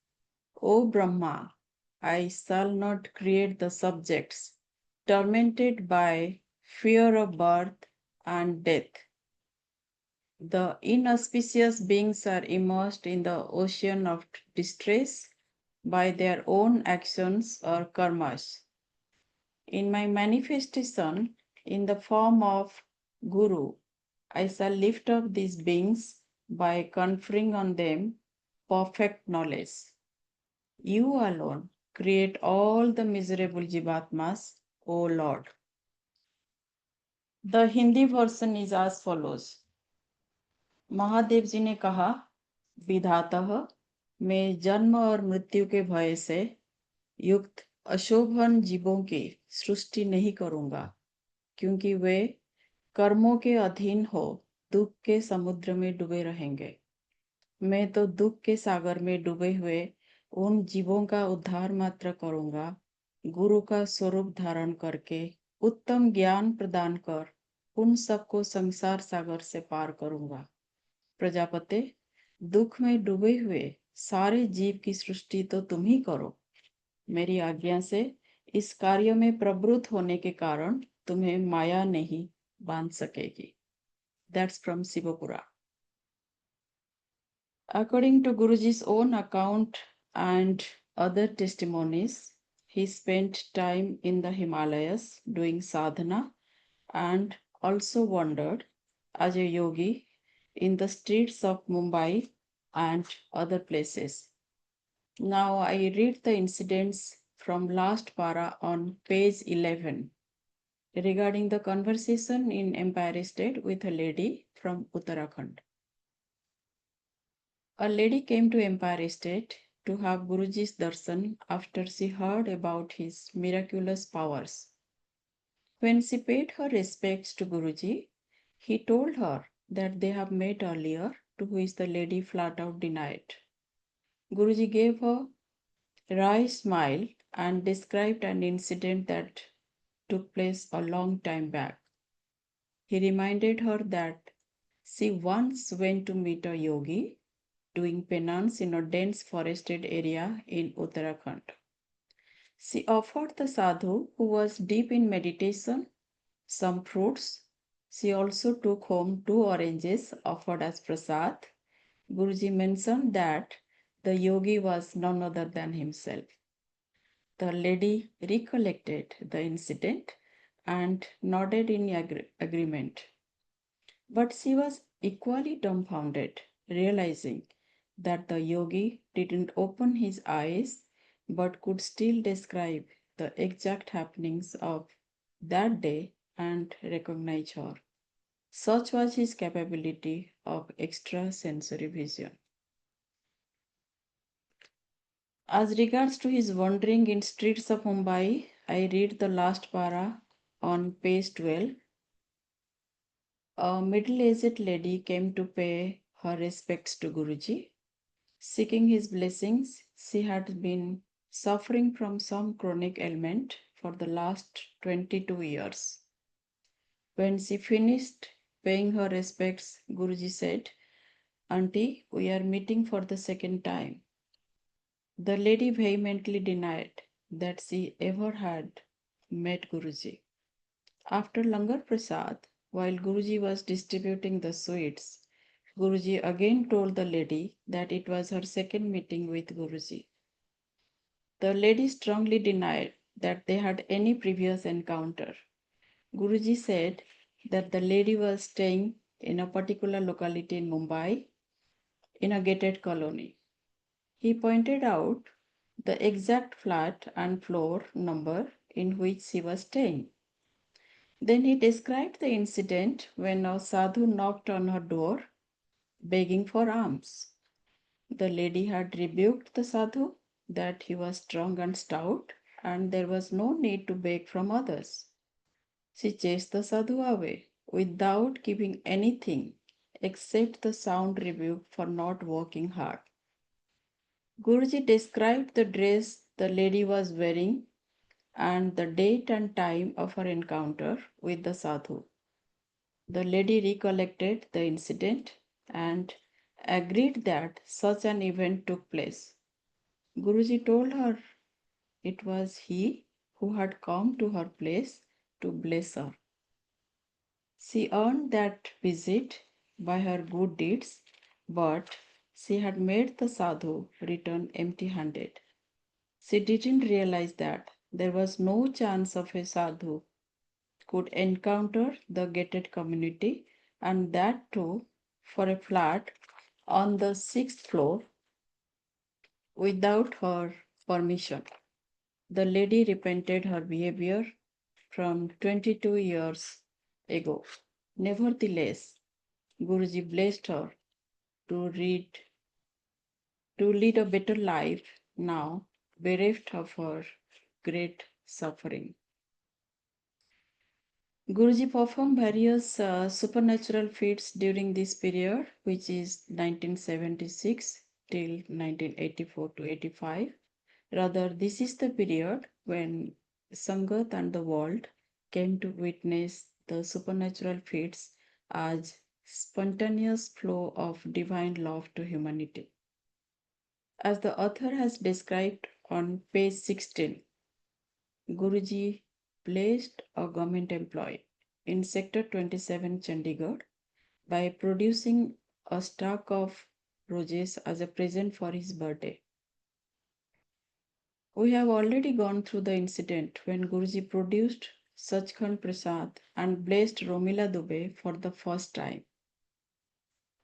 O Brahma, I shall not create the subjects tormented by fear of birth and death. The inauspicious beings are immersed in the ocean of distress by their own actions or karmas. In my manifestation, in the form of Guru, I shall lift up these beings by conferring on them perfect knowledge. You alone create all the miserable jivatmas, O Lord. The Hindi version is as follows. Mahadev जी ने कहा, विधातः मैं जन्म और मृत्यु के भय से युक्त अशोभन जीवों की सृष्टि नहीं करूंगा, क्योंकि वे कर्मों के अधीन हो दुख के समुद्र में डूबे रहेंगे। मैं तो दुख के सागर में डूबे हुए उन जीवों का उद्धार मात्र करूंगा, गुरु का स्वरूप धारण करके उत्तम ज्ञान प्रदान कर उन सबको संसार सागर से पार करूंगा। प्रजापते, दुख में डूबे हुए सारे जीव की सृष्टि तो तुम ही करो। मेरी आज्ञा से इस कार्य में प्रवृत्त होने के कारण तुम्हें माया नहीं बांध सकेगी। That's from Sivapura. According to Guruji's own account and other testimonies, he spent time in the Himalayas doing sadhana and also wandered as a yogi in the streets of Mumbai and other places. Now I read the incidents from last para on page 11 regarding the conversation in Empire State with a lady from Uttarakhand. A lady came to Empire State to have Guruji's darshan after she heard about his miraculous powers. When she paid her respects to Guruji, he told her that they have met earlier, to which the lady flat out denied. Guruji gave a wry smile and described an incident that took place a long time back. He reminded her that she once went to meet a yogi doing penance in a dense forested area in Uttarakhand. She offered the sadhu, who was deep in meditation, some fruits. She also took home 2 oranges offered as prasad. Guruji mentioned that the yogi was none other than himself. The lady recollected the incident and nodded in agreement. But she was equally dumbfounded, realizing that the yogi didn't open his eyes but could still describe the exact happenings of that day and recognize her. Such was his capability of extrasensory vision. As regards to his wandering in streets of Mumbai, I read the last para on page 12. A middle-aged lady came to pay her respects to Guruji. Seeking his blessings, she had been suffering from some chronic ailment for the last 22 years. When she finished paying her respects, Guruji said, "Auntie, we are meeting for the second time." The lady vehemently denied that she ever had met Guruji. After Langar Prasad, while Guruji was distributing the sweets, Guruji again told the lady that it was her second meeting with Guruji. The lady strongly denied that they had any previous encounter. Guruji said that the lady was staying in a particular locality in Mumbai in a gated colony. He pointed out the exact flat and floor number in which she was staying. Then he described the incident when a sadhu knocked on her door, begging for alms. The lady had rebuked the sadhu that he was strong and stout, and there was no need to beg from others. She chased the sadhu away without giving anything except the sound rebuke for not working hard. Guruji described the dress the lady was wearing and the date and time of her encounter with the sadhu. The lady recollected the incident and agreed that such an event took place. Guruji told her it was he who had come to her place to bless her. She earned that visit by her good deeds, but she had made the sadhu return empty-handed. She didn't realize that there was no chance of a sadhu could encounter the gated community, and that too for a flat on the 6th floor without her permission. The lady repented her behavior from 22 years ago. Nevertheless, Guruji blessed her to lead a better life now, bereft of her great suffering. Guruji performed various supernatural feats during this period, which is 1976 till 1984 to 85. Rather, this is the period when Sangat and the world came to witness the supernatural feats as spontaneous flow of divine love to humanity. As the author has described on page 16, Guruji blessed a government employee in Sector 27 Chandigarh by producing a stalk of roses as a present for his birthday. We have already gone through the incident when Guruji produced Sachkhand Prasad and blessed Romila Dubey for the first time.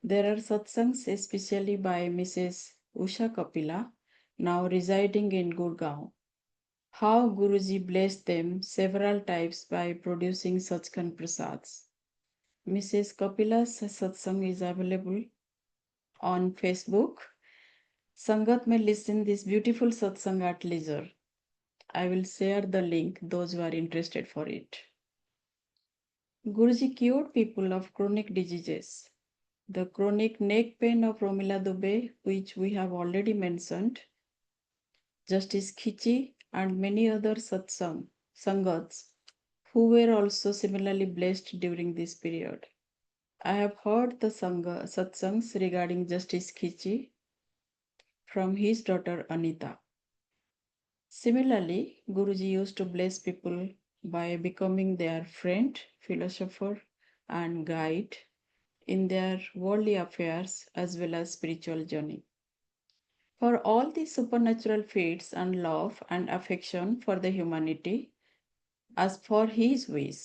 There are satsangs, especially by Mrs. Usha Kapila, now residing in Gurgaon. How Guruji blessed them several times by producing Sachkhand Prasads. Mrs. Kapila's satsang is available on Facebook. Sangat may listen this beautiful satsang at leisure. I will share the link those who are interested for it. Guruji cured people of chronic diseases. The chronic neck pain of Romila Dubey, which we have already mentioned, Justice Khichi, and many other sangats who were also similarly blessed during this period. I have heard the satsangs regarding Justice Khichi from his daughter Anita. Similarly, Guruji used to bless people by becoming their friend, philosopher, and guide in their worldly affairs as well as spiritual journey. For all these supernatural feats and love and affection for the humanity, as for his wish,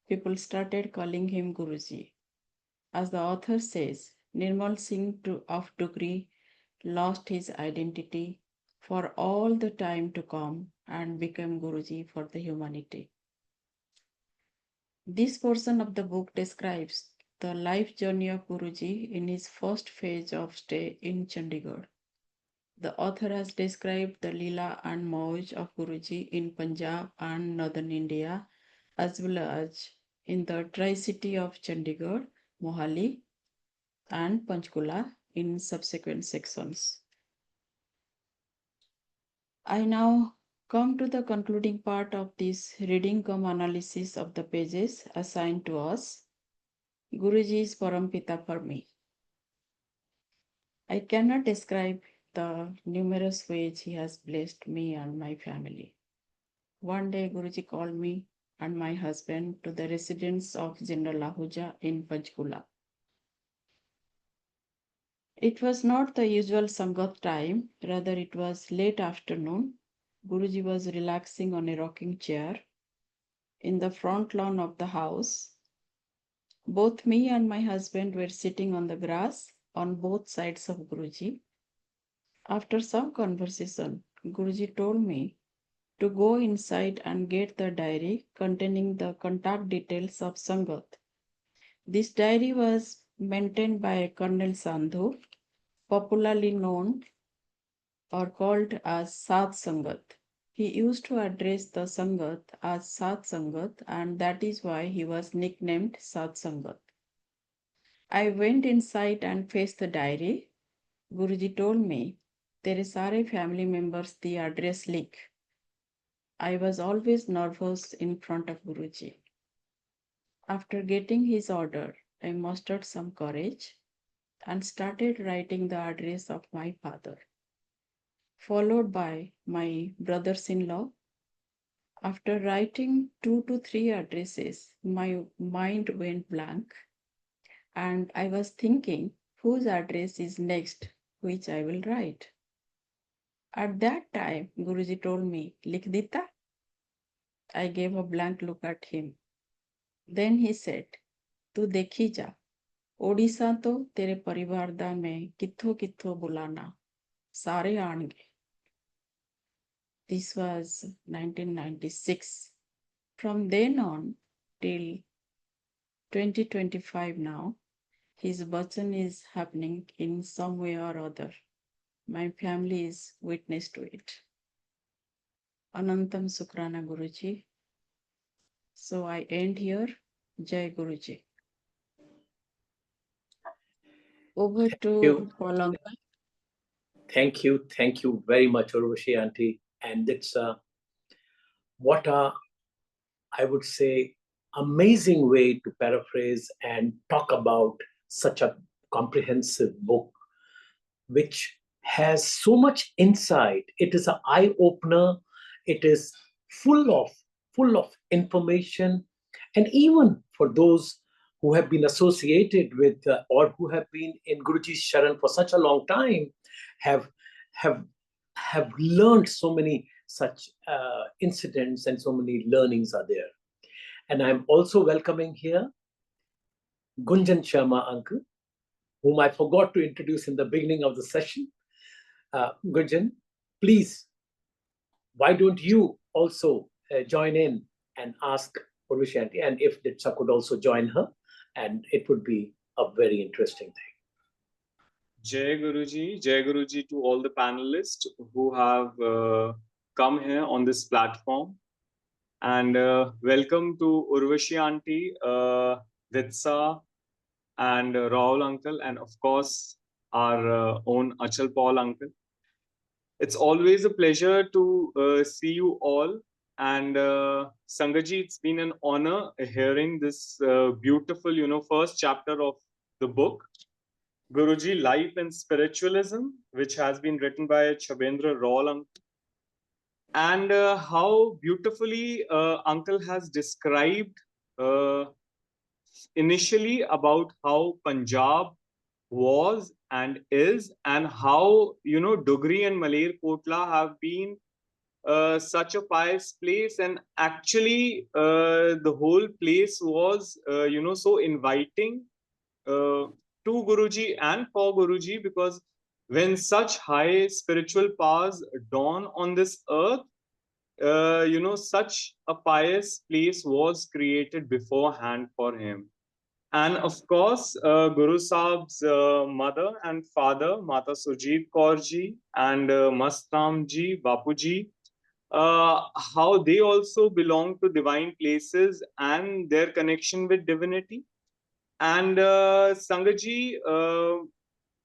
people started calling him Guruji. As the author says, Nirmal Singh of Dugri lost his identity for all the time to come and became Guruji for the humanity. This portion of the book describes the life journey of Guruji in his first phase of stay in Chandigarh. The author has described the Leela and Mauj of Guruji in Punjab and northern India, as well as in the Tri-City of Chandigarh, Mohali, and Panchkula in subsequent sections. I now come to the concluding part of this reading cum analysis of the pages assigned to us. Guruji is Parampita for me. I cannot describe the numerous ways he has blessed me and my family. One day Guruji called me and my husband to the residence of General Ahuja in Panchkula. It was not the usual Sangat time, rather it was late afternoon. Guruji was relaxing on a rocking chair in the front lawn of the house. Both me and my husband were sitting on the grass on both sides of Guruji. After some conversation, Guruji told me to go inside and get the diary containing the contact details of Sangat. This diary was maintained by Colonel Sandhu, popularly known or called as Sat Sangat. He used to address the Sangat as Sat Sangat, and that is why he was nicknamed Sat Sangat. I went inside and faced the diary. Guruji told me, "Tere sare family members the address लिख." I was always nervous in front of Guruji. After getting his order, I mustered some courage and started writing the address of my father, followed by my brothers-in-law. After writing 2 to 3 addresses, my mind went blank and I was thinking whose address is next, which I will write. At that time, Guruji told me, "Likh Ditsa." I gave a blank look at him. Then he said, "Tu dekhi ja, Odisha to tere parivar da mein kitho kitho bulana, sare aange." This was 1996. From then on till 2025 now, his bhajan is happening in some way or other. My family is witness to it. Anantam Sukrana Guruji. So I end here. Jai Guruji. Over to Paul Uncle. Thank you very much, Urvashi Auntie. And it's what a, I would say, amazing way to paraphrase and talk about such a comprehensive book, which has so much insight. It is an eye opener. It is full of information, and even for those who have been associated with or who have been in Guruji's Sharan for such a long time, have learned so many such incidents, and so many learnings are there. And I'm also welcoming here Gunjan Sharma uncle, whom I forgot to introduce in the beginning of the session. Gunjan, please, why don't you also join in and ask Urvashi Auntie, and if Ditsa could also join her, and it would be a very interesting thing. Jai Guruji to all the panelists who have come here on this platform. And welcome to Urvashi Auntie, Ditsa, and Raul uncle, and of course, our own ACHAL Paul uncle. It's always a pleasure to see you all. And Sangaji, it's been an honor hearing this beautiful, first chapter of the book. Guruji, Life and Spiritualism, which has been written by Chabendra Raul, and how beautifully Uncle has described uh, initially about how Punjab was and is, and how Dugri and Malerkotla have been such a pious place, and actually the whole place was so inviting to Guruji and for Guruji, because when such high spiritual powers dawn on this earth, such a pious place was created beforehand for him. And of course, Guru Sahib's mother and father, Mata Sujit Kaur ji and Mastam ji, Bapu ji, how they also belong to divine places and their connection with divinity. And Sangaji,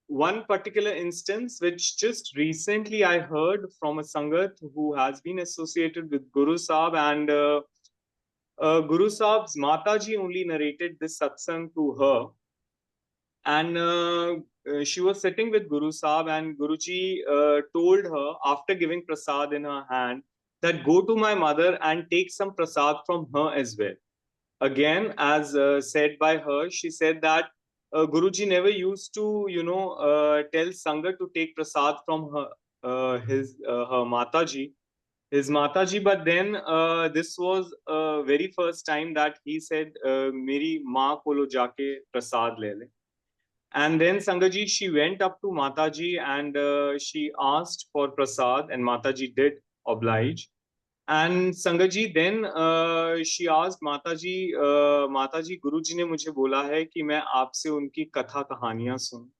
one particular instance which just recently I heard from a Sangat who has been associated with Guru Sahib, and Guru Sahib's Mataji only narrated this satsang to her. And she was sitting with Guru Sahib, and Guruji told her, after giving prasad in her hand, that go to my mother and take some prasad from her as well. Again, as said by her, she said that Guruji never used to, tell Sangha to take prasad from her, her Mataji, his Mataji. But then this was very first time that he said, "Meri maa kolo jaake prasad le le." And then Sangaji, she went up to Mataji and she asked for prasad, and Mataji did oblige. And Sangaji, then she asked Mataji, Mataji, Guruji ne mujhe bola hai ki main aapse unki katha kahaniyan sun.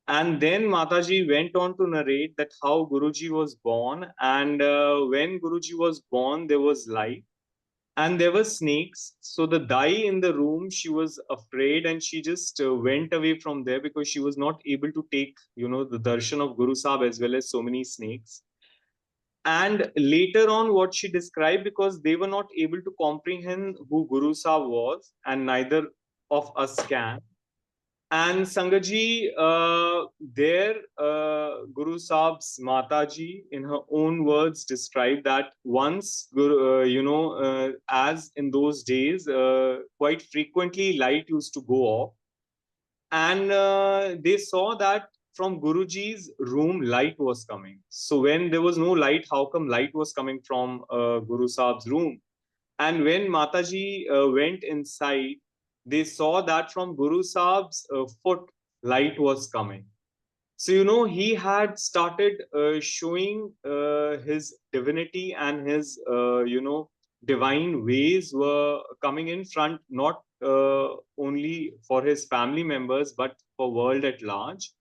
And then Mataji went on to narrate that how Guruji was born, and when Guruji was born, there was light and there were snakes. So the Dai in the room, she was afraid, and she just went away from there because she was not able to take, the darshan of Guru Sahib as well as so many snakes. And later on, what she described, because they were not able to comprehend who Guru Sahib was, and neither of us can. And Sangaji, there, Guru Sahib's Mataji, in her own words, described that once, as in those days, quite frequently light used to go off. And they saw that from Guruji's room, light was coming. So when there was no light, how come light was coming from Guru Sahib's room? And when Mataji went inside, they saw that from Guru Sahib's foot, light was coming. So, he had started showing his divinity, and his, divine ways were coming in front, not only for his family members, but for world at large.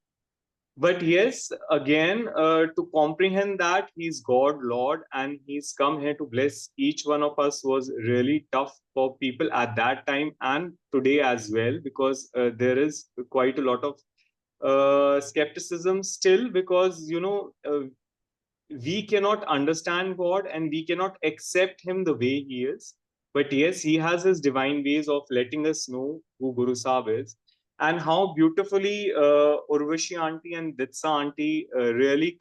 But yes, again, to comprehend that he's God, Lord, and he's come here to bless each one of us was really tough for people at that time and today as well, because there is quite a lot of skepticism still, because, we cannot understand God and we cannot accept him the way he is. But yes, he has his divine ways of letting us know who Guru Sahib is. And how beautifully Urvashi auntie and Ditsa auntie really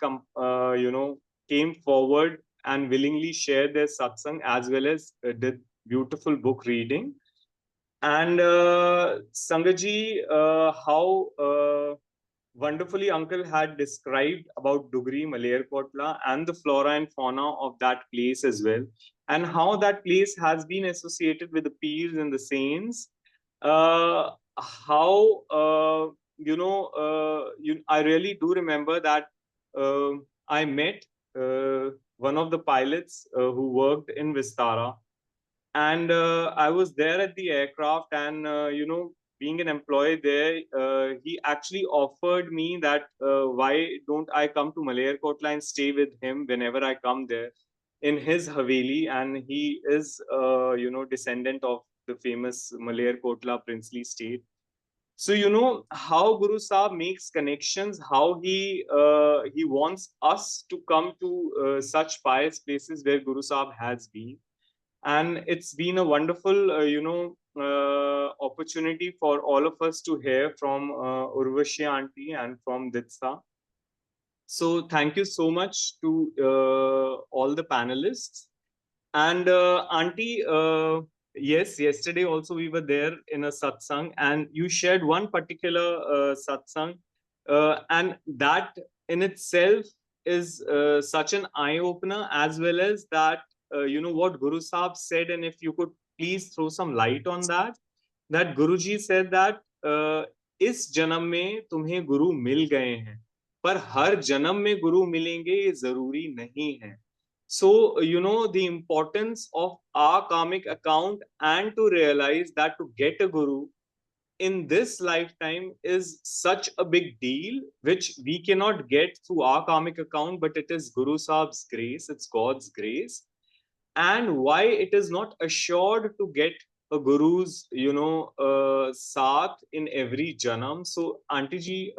came forward and willingly shared their satsang, as well as did beautiful book reading. And Sangaji, how wonderfully Uncle had described about Dugri, Malerkotla, and the flora and fauna of that place as well, and how that place has been associated with the peers and the saints. How I really do remember that I met one of the pilots who worked in Vistara, and I was there at the aircraft, and being an employee there, he actually offered me that why don't I come to Malerkotla and stay with him whenever I come there in his Haveli. And he is descendant of the famous Malerkotla princely state. So how Guru Sahib makes connections, how he wants us to come to such pious places where Guru Sahib has been. And it's been a wonderful opportunity for all of us to hear from Urvashi auntie and from Ditsa. So thank you so much to all the panelists. And auntie, yes, yesterday also we were there in a satsang, and you shared one particular satsang, and that in itself is such an eye opener, as well as that you know what Guru Sahib said, and if you could please throw some light on that. That Guruji said that इस जन्म में तुम्हें गुरु मिल गए हैं, पर हर जन्म में गुरु मिलेंगे ये जरूरी नहीं है. So, you know, the importance of our karmic account, and to realize that to get a guru in this lifetime is such a big deal, which we cannot get through our karmic account, but it is Guru Sahib's grace, it's God's grace. And why it is not assured to get a guru's, you know, saath in every janam. So, Auntie ji,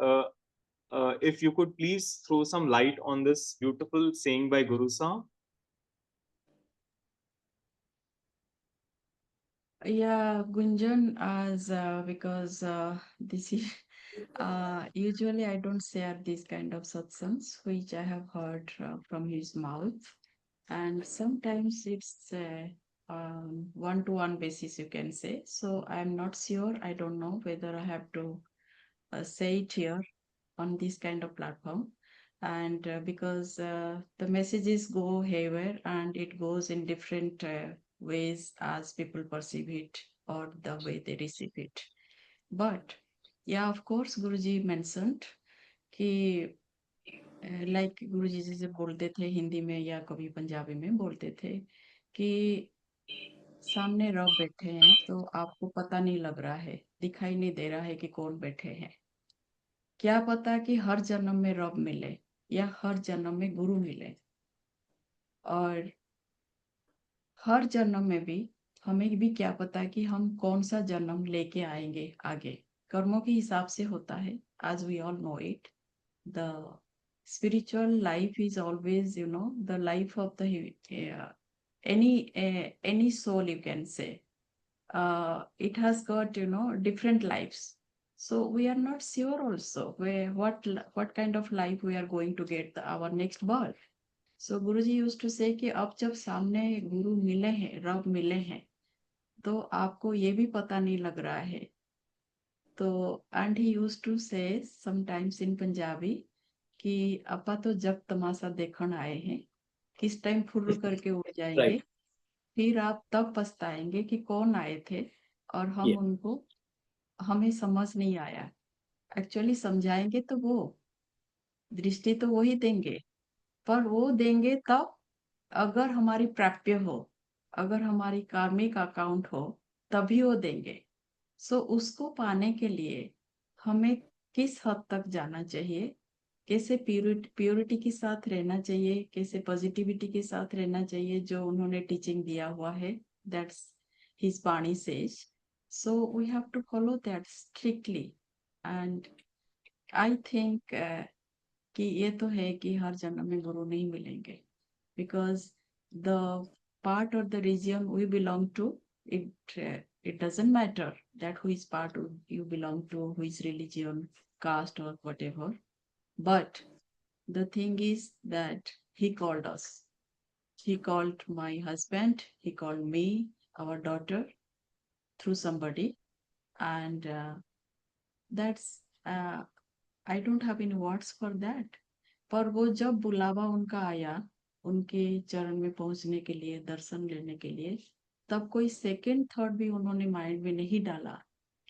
if you could please throw some light on this beautiful saying by Guru Sahib. Yeah, Gunjan, as because this is usually I don't share these kind of satsangs which I have heard from his mouth, and sometimes it's one-to-one basis, you can say. So I'm not sure. I don't know whether I have to say it here on this kind of platform, and because the messages go haywire and it goes in different ways as people perceive it or the way they receive it. But yeah, of course, Guruji mentioned कि like गुरुजी जैसे बोलते थे हिंदी में या कभी पंजाबी में बोलते थे कि सामने रब बैठे हैं तो आपको पता नहीं लग रहा है, दिखाई नहीं दे रहा है कि कौन बैठे हैं. क्या पता कि हर जन्म में रब मिले या हर जन्म में गुरु मिले, और हर जन्म में भी हमें भी क्या पता कि हम कौन सा जन्म लेके आएंगे आगे. कर्मों के हिसाब से होता है, as we all know it. The spiritual life is always, you know, the life of the any soul, you can say. It has got, you know, different lives. So we are not sure also what kind of life we are going to get our next birth. So Guruji used to say कि अब जब सामने गुरु मिले हैं, रब मिले हैं, तो आपको ये भी पता नहीं लग रहा है. तो and he used to say sometimes in Punjabi कि अपा तो जब तमाशा देखण आए हैं, किस टाइम फुर्र करके उड़ जाएंगे. Right. फिर आप तब पछताएंगे कि कौन आए थे और हम Yeah. उनको हमें समझ नहीं आया. एक्चुअली समझाएंगे तो वो दृष्टि तो वो ही देंगे, पर वो देंगे तब अगर हमारी प्राप्य हो, अगर हमारी कार्मिक अकाउंट हो, तभी वो देंगे. सो उसको पाने के लिए हमें किस हद तक जाना चाहिए, कैसे प्योरिटी के साथ रहना चाहिए, कैसे पॉजिटिविटी के साथ रहना चाहिए, जो उन्होंने टीचिंग दिया हुआ है, that's his bani says. So we have to follow that strictly. And I think कि ये तो है कि हर जन्म में गुरु नहीं मिलेंगे, because the part or the region we belong to, it doesn't matter that who is part of you belong to, who is religion, caste or whatever. But the thing is that he called us. He called my husband, he called me, our daughter, through somebody. And that's I don't have any words for that. पर वो जब बुलावा उनका आया उनके चरण में पहुंचने के लिए, दर्शन लेने के लिए, तब कोई सेकंड थर्ड भी उन्होंने माइंड में नहीं डाला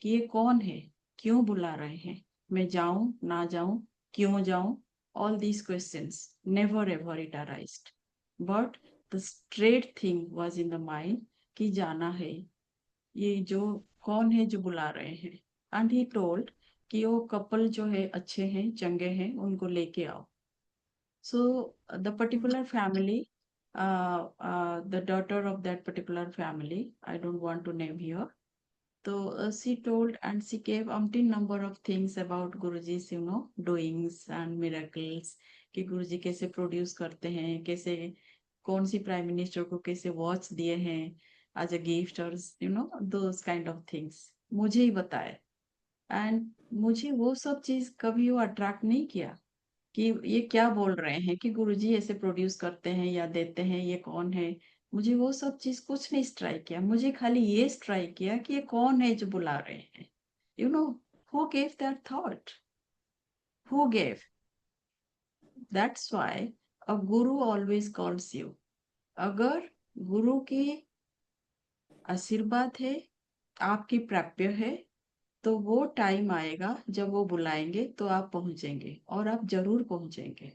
कि ये कौन है, क्यों बुला रहे हैं, मैं जाऊं ना जाऊं, क्यों जाऊं. All these questions never ever it arised. But the straight thing was in the mind कि जाना है, ये जो कौन है जो बुला रहे हैं. And he told कि वो कपल जो है अच्छे हैं, चंगे हैं, उनको लेके आओ. So the particular family, the daughter of that particular family, I don't want to name here. So she told and she gave umpteen number of things about Guruji's, you know, doings and miracles. कि गुरुजी कैसे produce करते हैं, कैसे कौन C prime minister को कैसे watch दिए हैं, as a gift or those kind of things. मुझे ही बताए, एंड मुझे वो सब चीज कभी वो अट्रैक्ट नहीं किया कि ये क्या बोल रहे हैं कि गुरुजी ऐसे प्रोड्यूस करते हैं या देते हैं, ये कौन है। मुझे वो सब चीज कुछ नहीं स्ट्राइक किया, मुझे खाली ये स्ट्राइक किया कि ये कौन है जो बुला रहे हैं। Who gave that thought, who gave? That's why a guru always calls you. अगर गुरु के आशीर्वाद है, आपकी प्राप्य है, तो वो टाइम आएगा जब वो बुलाएंगे तो आप पहुंचेंगे, और आप जरूर पहुंचेंगे।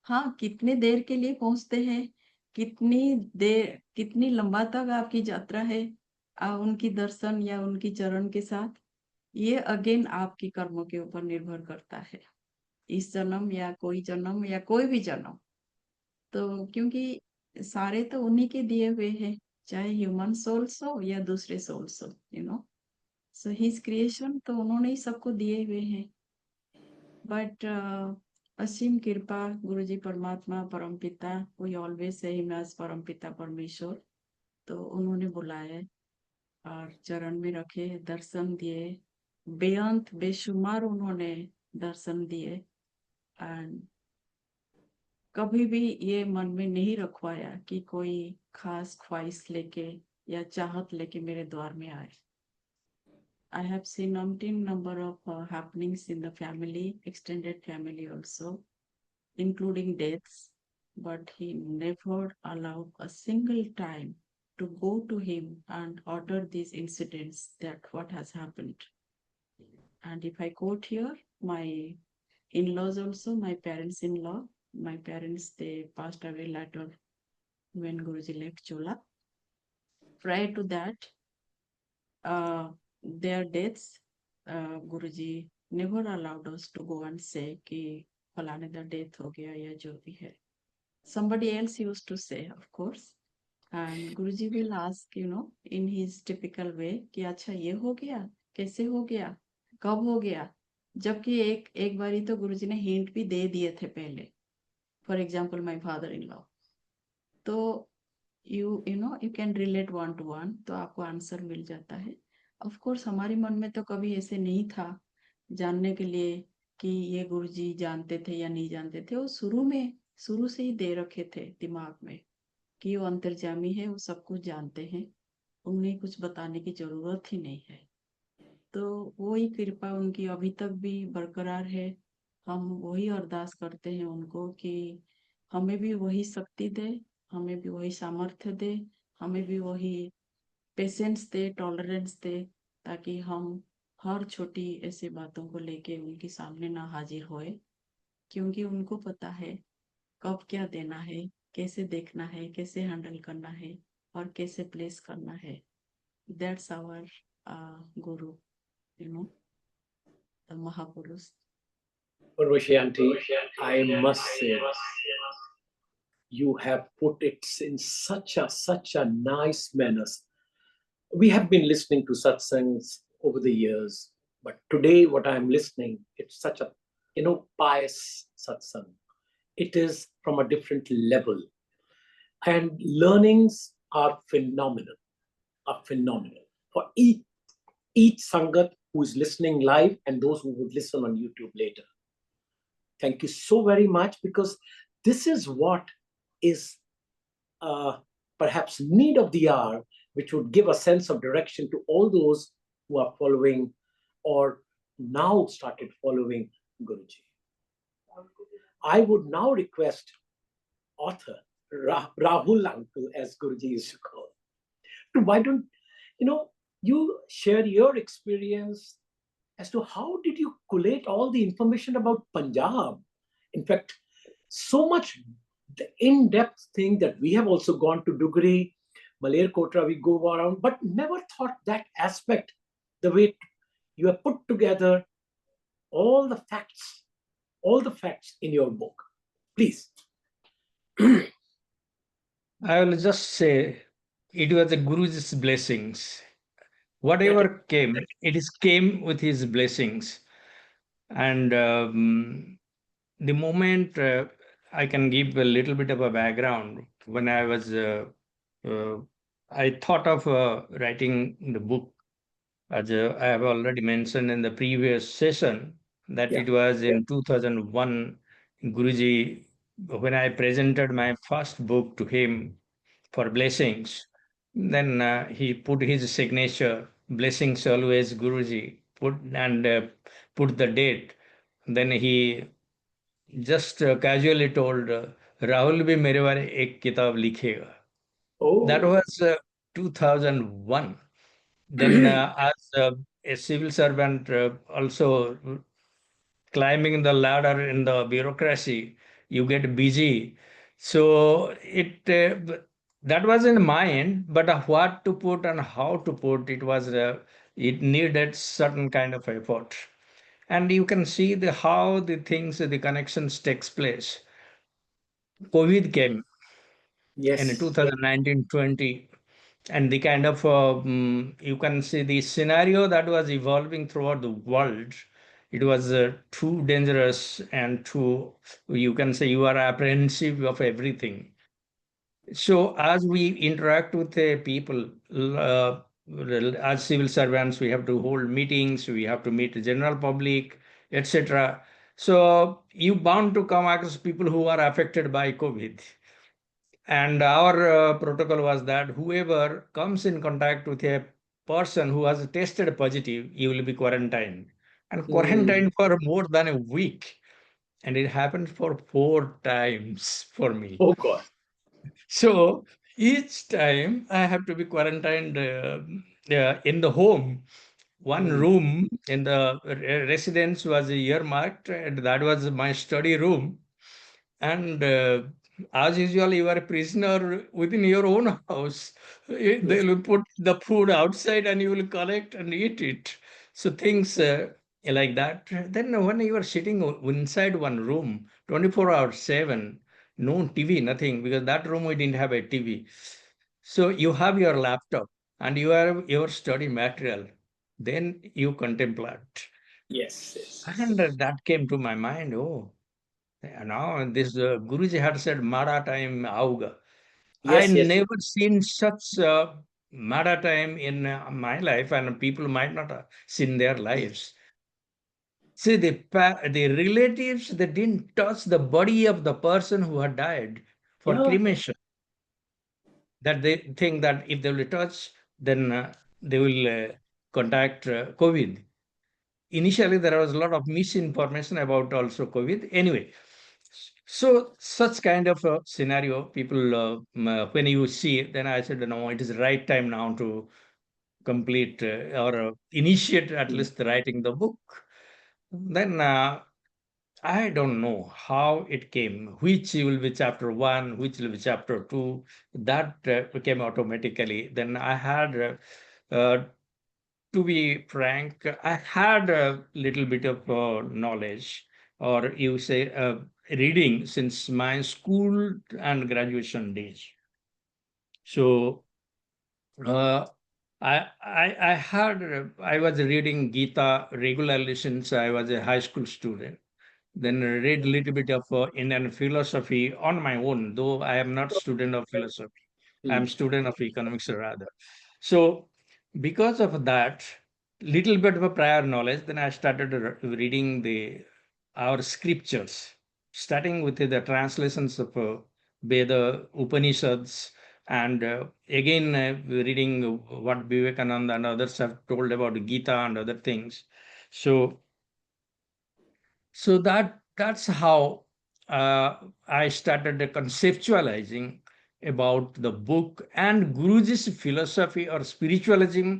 हाँ, कितने देर के लिए पहुंचते हैं, कितनी लंबा तक आपकी यात्रा है उनकी दर्शन या उनकी चरण के साथ, ये अगेन आपकी कर्मों के ऊपर निर्भर करता है, इस जन्म या कोई भी जन्म। तो क्योंकि सारे तो उन्हीं के दिए हुए हैं, चाहे ह्यूमन सोल्स हो या दूसरे सोल्स हो, सो हिज क्रिएशन, तो उन्होंने ही सबको दिए हुए हैं। बट असीम कृपा, गुरुजी परमात्मा परमपिता, we always say him as Parampita Parmeshwar, तो उन्होंने बुलाए और चरण में रखे, दर्शन दिए, बेअंत बेशुमार उन्होंने दर्शन दिए, एंड कभी भी ये मन में नहीं रखवाया कि कोई खास ख्वाहिश लेके या चाहत लेके मेरे द्वार में आए। I have seen umpteen number of happenings in the family, extended family also, including deaths, but he never allowed a single time to go to him and order these incidents that what has happened. And if I quote here, my in-laws also, my parents-in-law, my parents, they passed away later when Guruji left Chola. Prior to that, their deaths, Guruji never allowed us to go and say कि फलाने का death हो गया या जो भी है. Somebody else used to say, of course, and Guruji will ask, in his typical way कि अच्छा ये हो गया, कैसे हो गया, कब हो गया, जबकि एक बारी तो गुरुजी ने हिंट भी दे दिए थे पहले। For example my father in law, तो you can relate one to one, तो आपको आंसर मिल जाता है। ऑफ कोर्स हमारे मन में तो कभी ऐसे नहीं था जानने के लिए कि ये गुरुजी जानते थे या नहीं जानते थे। वो शुरू से ही दे रखे थे दिमाग में कि वो अंतर्जामी है, वो सब कुछ जानते हैं, उन्हें कुछ बताने की जरूरत ही नहीं है। तो वही कृपा उनकी अभी तक भी बरकरार है। हम वही अरदास करते हैं उनको कि हमें भी वही शक्ति दे, हमें भी वही सामर्थ्य दे, हमें भी वही पेशेंस दे, टॉलरेंस दे, ताकि हम हर छोटी ऐसी बातों को लेके उनके सामने ना हाजिर होए, क्योंकि उनको पता है कब क्या देना है, कैसे देखना है, कैसे हैंडल करना है और कैसे प्लेस करना है। That's our Guru, the Mahapurush. Urvashi Aunty, I must say, you have put it in such a nice manner. We have been listening to satsangs over the years, but today what I'm listening, it's such a pious satsang. It is from a different level, and learnings are phenomenal. For each sangat who is listening live and those who would listen on YouTube later. Thank you so very much, because this is what is perhaps need of the hour, which would give a sense of direction to all those who are following or now started following Guruji. I would now request author Rahul Uncle, as Guruji is called, to why don't you share your experience as to how did you collate all the information about Punjab? In fact, so much the in-depth thing that we have also gone to Dugri, Malerkotla, we go around, but never thought that aspect, the way you have put together all the facts in your book. Please. I will just say it was the Guruji's blessings. Whatever came, came with his blessings. And the moment I can give a little bit of a background. When I was I thought of writing the book, as I have already mentioned in the previous session, that Yeah. it was in 2001, Guruji, when I presented my first book to him for blessings, then he put his signature, blessings always Guruji, put the date. Then he just casually told, Rahul भी मेरे बारे एक किताब लिखेगा. That Oh, was 2001. Then, as a civil servant, also climbing the ladder in the bureaucracy, you get busy. So that was in mind, but what to put and how to put it was it needed certain kind of effort. And you can see how the things, the connections takes place. COVID came in yes. 2019-20, and the kind of you can see the scenario that was evolving throughout the world. It was too dangerous and too, you can say, you are apprehensive of everything. So as we interact with people, as civil servants, we have to hold meetings, we have to meet the general public, etc. So you bound to come across people who are affected by COVID. And our protocol was that whoever comes in contact with a person who has tested positive, you will be quarantined. And quarantined for more than a week. And it happened for 4 times for me. Oh God. So each time I have to be quarantined in the home. One room in the residence was earmarked, and that was my study room. And as usual, you are a prisoner within your own house. They Yes. will put the food outside and you will collect and eat it. So things like that. Then when you are sitting inside one room, 24 hours 7, no TV, nothing, because that room we didn't have a TV. So you have your laptop and you have your study material. Then you contemplate. Yes. Yes. And that came to my mind. Oh, now this Guruji had said Mara time auga. I Yes. Yes. never seen such Mara time in my life, and people might not have seen their lives. See, the relatives, they didn't touch the body of the person who had died for Yeah. cremation. That they think that if they will touch, then they will contact COVID. Initially, there was a lot of misinformation about also COVID. Anyway, so such kind of a scenario, people, when you see it, then I said, no, it is the right time now to complete or initiate at least writing the book. Then I don't know how it came, which will be chapter 1, which will be chapter 2. That came automatically. Then I had to be frank, I had a little bit of knowledge, or you say reading, since my school and graduation days. So I was reading Gita regularly since I was a high school student. Then read a little bit of Indian philosophy on my own, though I am not student of philosophy. I am student of economics rather. So because of that, little bit of a prior knowledge, then I started reading our scriptures, starting with the translations of Veda, Upanishads, and again reading what Vivekananda and others have told about Gita and other things. So that's how I started conceptualizing about the book and Guruji's philosophy or spiritualism,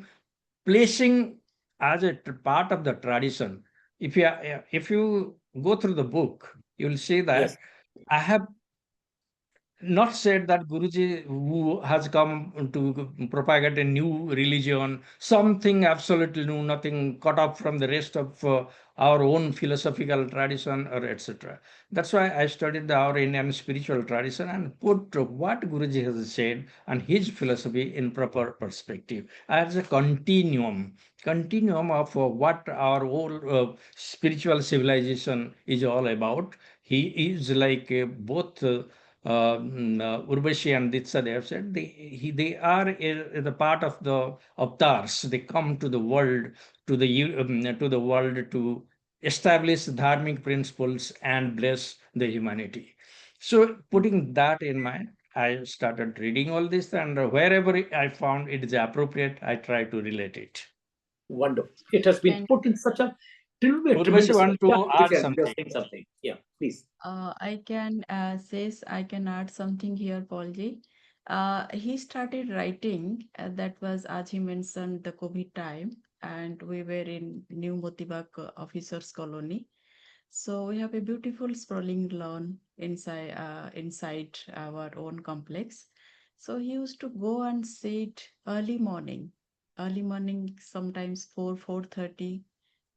placing as a part of the tradition. If you go through the book, you will see that Yes. I have not said that Guruji, who has come to propagate a new religion, something absolutely new, nothing cut off from the rest of our own philosophical tradition or etc. That's why I studied our Indian spiritual tradition and put what Guruji has said and his philosophy in proper perspective as a continuum of what our whole spiritual civilization is all about. He is like both Urvashi and Ditsa, they have said they are the part of the avatars. They come to the world, to the world to establish dharmic principles and bless the humanity. So putting that in mind, I started reading all this, and wherever I found it is appropriate, I try to relate it. Wonderful. It has been And put in such a Urvashi tremendous way. want to Yeah, add Ditsa, something. you're saying something. Yeah, please. I can I can add something here, Paulji. He started writing, that was as he mentioned the COVID time, and we were in New Motibak Officers Colony. So we have a beautiful sprawling lawn inside our own complex. So he used to go and sit early morning, sometimes 4:30,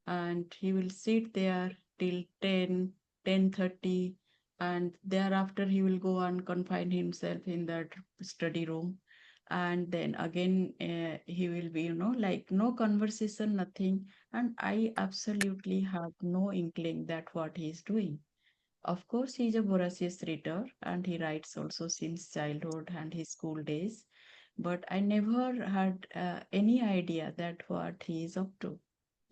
and he will sit there till 10:30, and thereafter he will go and confine himself in that study room, and then again he will be, like no conversation, nothing, and I absolutely have no inkling that what he is doing. Of course, he is a voracious reader and he writes also since childhood and his school days, but I never had any idea that what he is up to.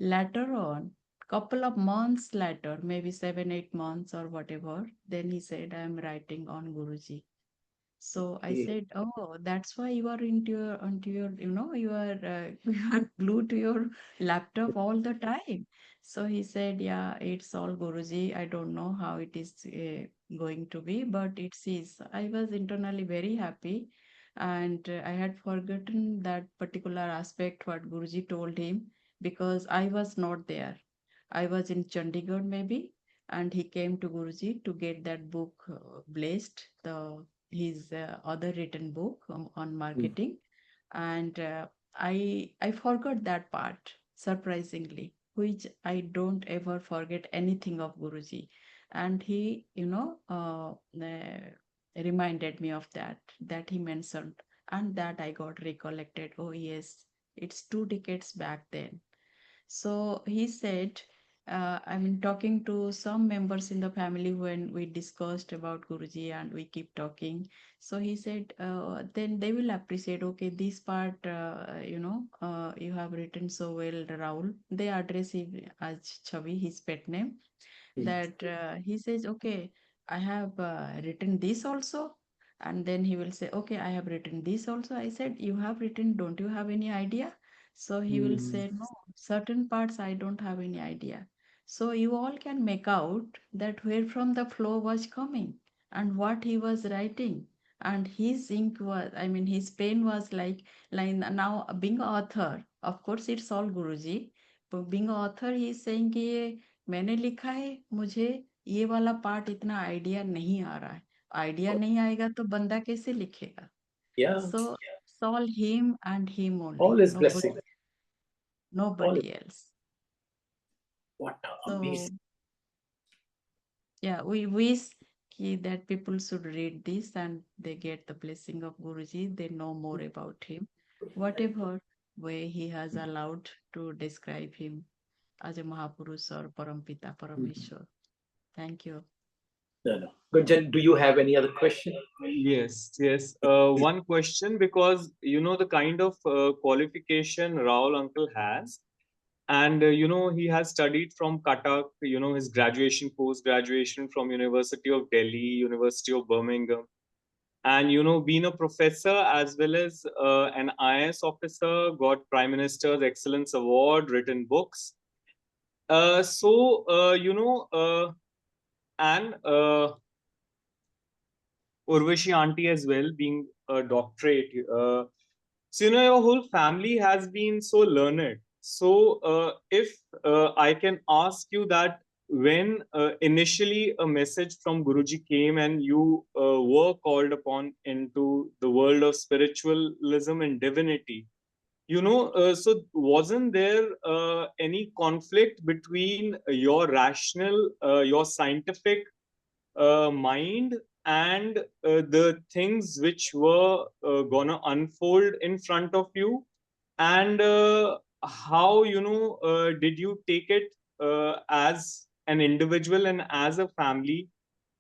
Later on, couple of months later, maybe 7, 8 months or whatever, then he said, I am writing on Guruji. So I Yeah. said, oh, that's why you are onto your, you are you are glued to your laptop all the time. So he said, yeah, it's all Guruji. I don't know how it is going to be, but it is. I was internally very happy, and I had forgotten that particular aspect what Guruji told him, because I was not there. I was in Chandigarh maybe, and he came to Guruji to get that book blessed, the his other written book on marketing, and I forgot that part, surprisingly, which I don't ever forget anything of Guruji, and he reminded me of that he mentioned, and that I got recollected. Oh yes, it's 2 decades back then. So he said, I mean, talking to some members in the family when we discussed about Guruji and we keep talking. So he said, then they will appreciate, okay, this part, you have written so well, Raul. They address him as Chavi, his pet name, that he says, okay, I have written this also. And then he will say, okay, I have written this also. I said, you have written, don't you have any idea? So he will say, no, certain parts I don't have any idea. So you all can make out that where from the flow was coming and what he was writing. And his ink was, I mean, his pen was like now being author, of course, it's all Guruji. But being author, he is saying कि मैंने लिखा है, मुझे ये वाला part इतना idea नहीं आ रहा है. आइडिया नहीं आएगा तो बंदा कैसे लिखेगा? Yeah. So it's all him and him All only, is blessing. nobody else. What So amazing. yeah, we wish that people should read this and they get the blessing of Guruji. They know more about him, whatever way he has allowed to describe him as a Mahapurush or Parampita, Parameshwar. Thank you. No. Gunjan, do you have any other question? Yes. One question, because the kind of qualification Raul uncle has, and he has studied from Cuttack, his graduation, post graduation from University of Delhi, University of Birmingham, and being a professor as well as an IAS officer, got Prime Minister's Excellence Award, written books. And Urvashi auntie as well, being a doctorate. So your whole family has been so learned. So if I can ask you that, when initially a message from Guruji came and you were called upon into the world of spiritualism and divinity, so wasn't there any conflict between your rational, your scientific mind and the things which were gonna unfold in front of you, and how did you take it as an individual and as a family,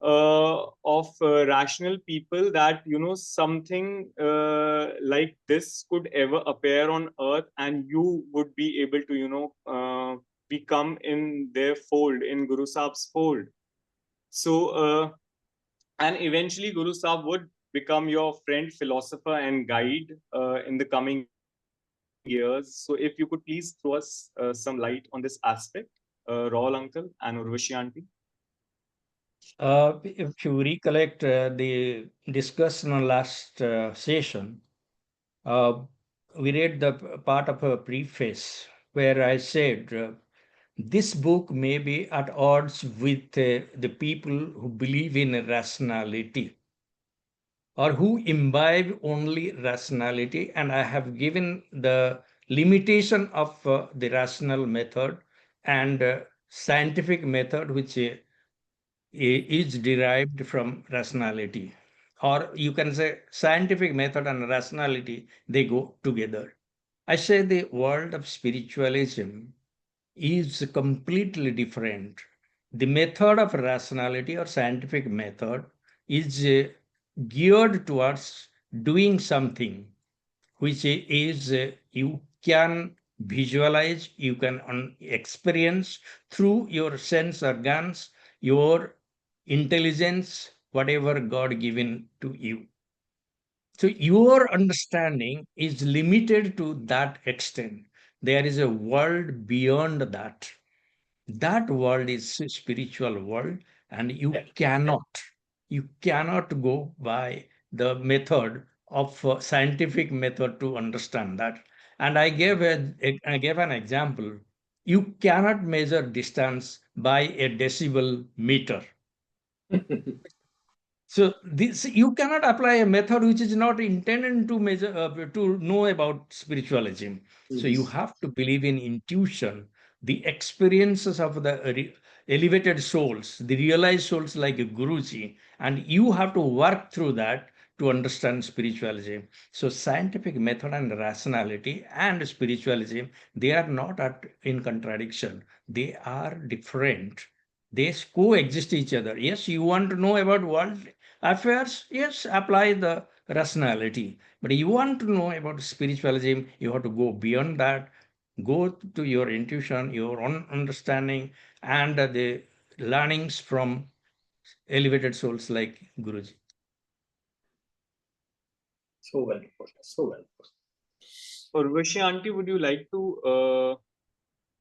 of rational people that, you know, something like this could ever appear on earth and you would be able to, you know, become in their fold, in Guru Sahib's fold. So and eventually Guru Sahib would become your friend, philosopher and guide in the coming years. So if you could please throw us some light on this aspect, Raul uncle and Urvashi auntie. If you recollect the discussion on last session, we read the part of a preface where I said this book may be at odds with the people who believe in rationality or who imbibe only rationality, and I have given the limitation of the rational method and scientific method, which is derived from rationality, or you can say scientific method and rationality, they go together. I say the world of spiritualism is completely different. The method of rationality or scientific method is geared towards doing something which is you can visualize, you can experience through your sense organs, your intelligence, whatever God given to you. So your understanding is limited to that extent. There is a world beyond that. That world is a spiritual world, and you cannot go by the method of scientific method to understand that. And I gave an example. You cannot measure distance by a decibel meter. So this, you cannot apply a method which is not intended to measure to know about spiritualism. So you have to believe in intuition, the experiences of the elevated souls, the realized souls like Guruji, and you have to work through that to understand spiritualism. So scientific method and rationality and spiritualism, they are not in contradiction. They are different. They coexist each other. Yes, you want to know about world affairs, yes, apply the rationality. But you want to know about spiritualism, you have to go beyond that, go to your intuition, your own understanding, and the learnings from elevated souls like Guruji. So well put. So well put. Urvashi auntie, would you like to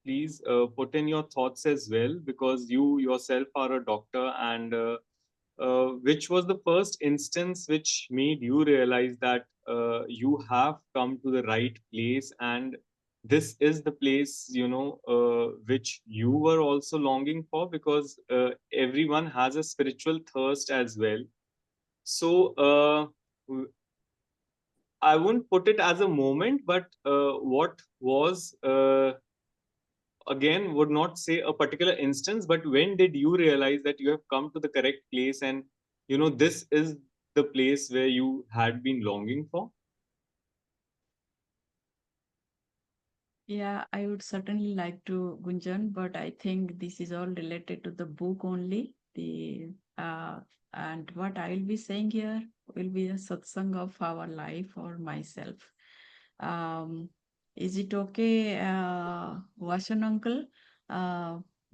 please put in your thoughts as well, because you yourself are a doctor, and which was the first instance which made you realize that you have come to the right place, and this is the place, you know, which you were also longing for, because everyone has a spiritual thirst as well. So I wouldn't put it as a moment, but what was again, would not say a particular instance, but when did you realize that you have come to the correct place, and you know, this is the place where you had been longing for? Yeah, I would certainly like to, Gunjan, but I think this is all related to the book only. And what I will be saying here will be a satsang of our life or myself. Is it okay, Vashan uncle?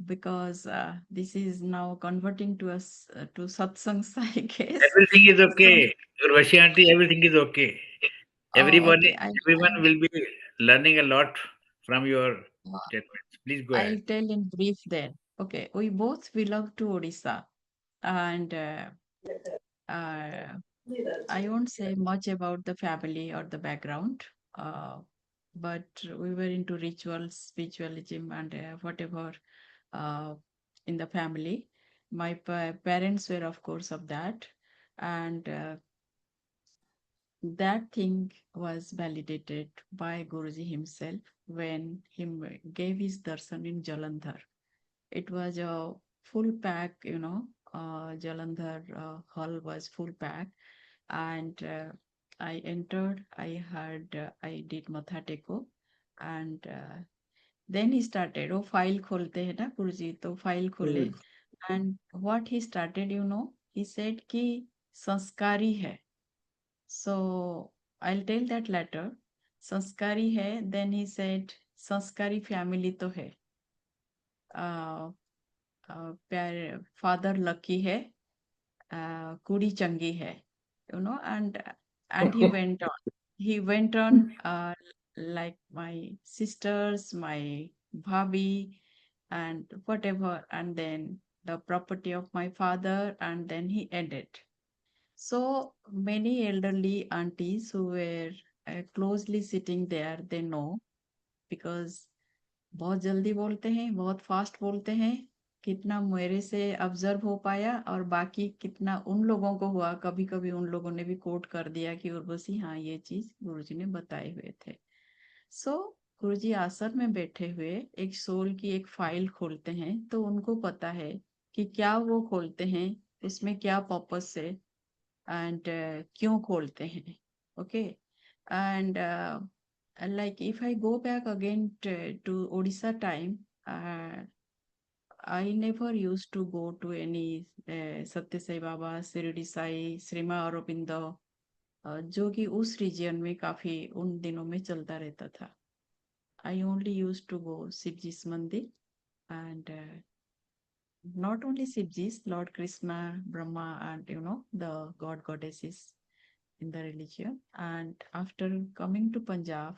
Because this is now converting to us to satsangs, I guess. Everything is okay. Urvashi auntie, everything is okay. Everyone, Okay. everyone will be learning a lot from your statements. Please go ahead. I'll tell in brief then. Okay, we both belong to Odisha, and I won't say much about the family or the background, but we were into rituals, spiritualism, and whatever in the family. My parents were, of course, of that, and that thing was validated by Guruji himself when he gave his darshan in Jalandhar. It was a full pack, Jalandhar hall was full pack, and I entered. I did matha teko, and then he started. Oh, file kholte hai na Guruji, to file khole. And what he started, he said कि संस्कारी है. So I'll tell that later. संस्कारी है. Then he said संस्कारी family तो है. प्यारे father lucky है. कुड़ी चंगी है. And he went on. He went on like my sisters, my bhabhi, and whatever, and then the property of my father, and then he ended. So many elderly aunties who were closely sitting there, they know, because बहुत जल्दी बोलते हैं, बहुत fast बोलते हैं, कितना मेरे से ऑब्जर्व हो पाया और बाकी कितना उन लोगों को हुआ. कभी कभी उन लोगों ने भी कोट कर दिया कि उर्वशी हाँ ये चीज गुरुजी ने बताए हुए थे. सो गुरुजी आसन में बैठे हुए एक सोल की एक फाइल खोलते हैं, तो उनको पता है कि क्या वो खोलते हैं, उसमें क्या पर्पस है, एंड क्यों खोलते हैं. Okay. And like if I go back again to Odisha time, I never used to go to any Satya Sai Baba, Shirdi Sai, Srima Aurobindo, जो कि उस रीजन में काफी उन दिनों में चलता रहता था. I only used to go Shivji's Mandir, and not only Shivji's, Lord Krishna, Brahma, and the god goddesses in the religion. And after coming to Punjab,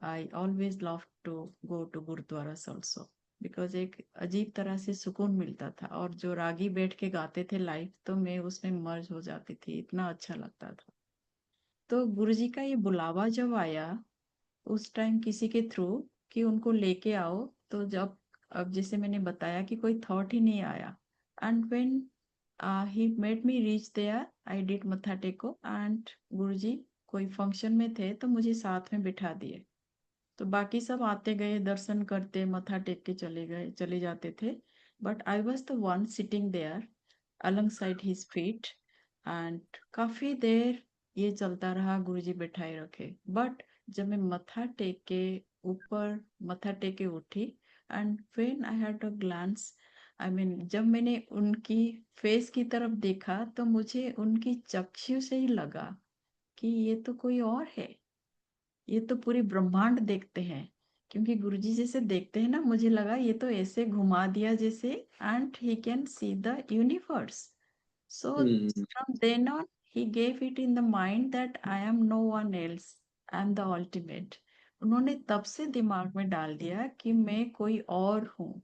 I always loved to go to Gurudwaras also, because एक अजीब तरह से सुकून मिलता था. और जो रागी बैठ के गाते थे लाइव, तो मैं उसमें मर्ज हो जाती थी, इतना अच्छा लगता था. तो गुरुजी का ये बुलावा जब आया उस टाइम किसी के थ्रू कि उनको लेके आओ, तो जब अब जैसे मैंने बताया कि कोई थॉट ही नहीं आया. And when he made me reach there, I did matha teko, and गुरुजी कोई फंक्शन में थे तो मुझे साथ में बिठा दिए. तो बाकी सब आते गए, दर्शन करते, मत्था टेक के चले जाते थे. But I was the one sitting there alongside his feet. And काफी देर ये चलता रहा, गुरुजी बैठाए रखे. बट जब मैं मत्था टेक के ऊपर मत्था टेक के उठी, and when I had a glance, I mean जब मैंने उनकी फेस की तरफ देखा, तो मुझे उनकी चक्षु से ही लगा कि ये तो कोई और है, ये तो पूरी ब्रह्मांड देखते हैं. क्योंकि गुरुजी जैसे देखते हैं ना, मुझे लगा ये तो ऐसे घुमा दिया जैसे, and he can see the universe. So from then on, he gave it in the mind that I am no one else, I am the ultimate. उन्होंने तब से दिमाग में डाल दिया कि मैं कोई और हूँ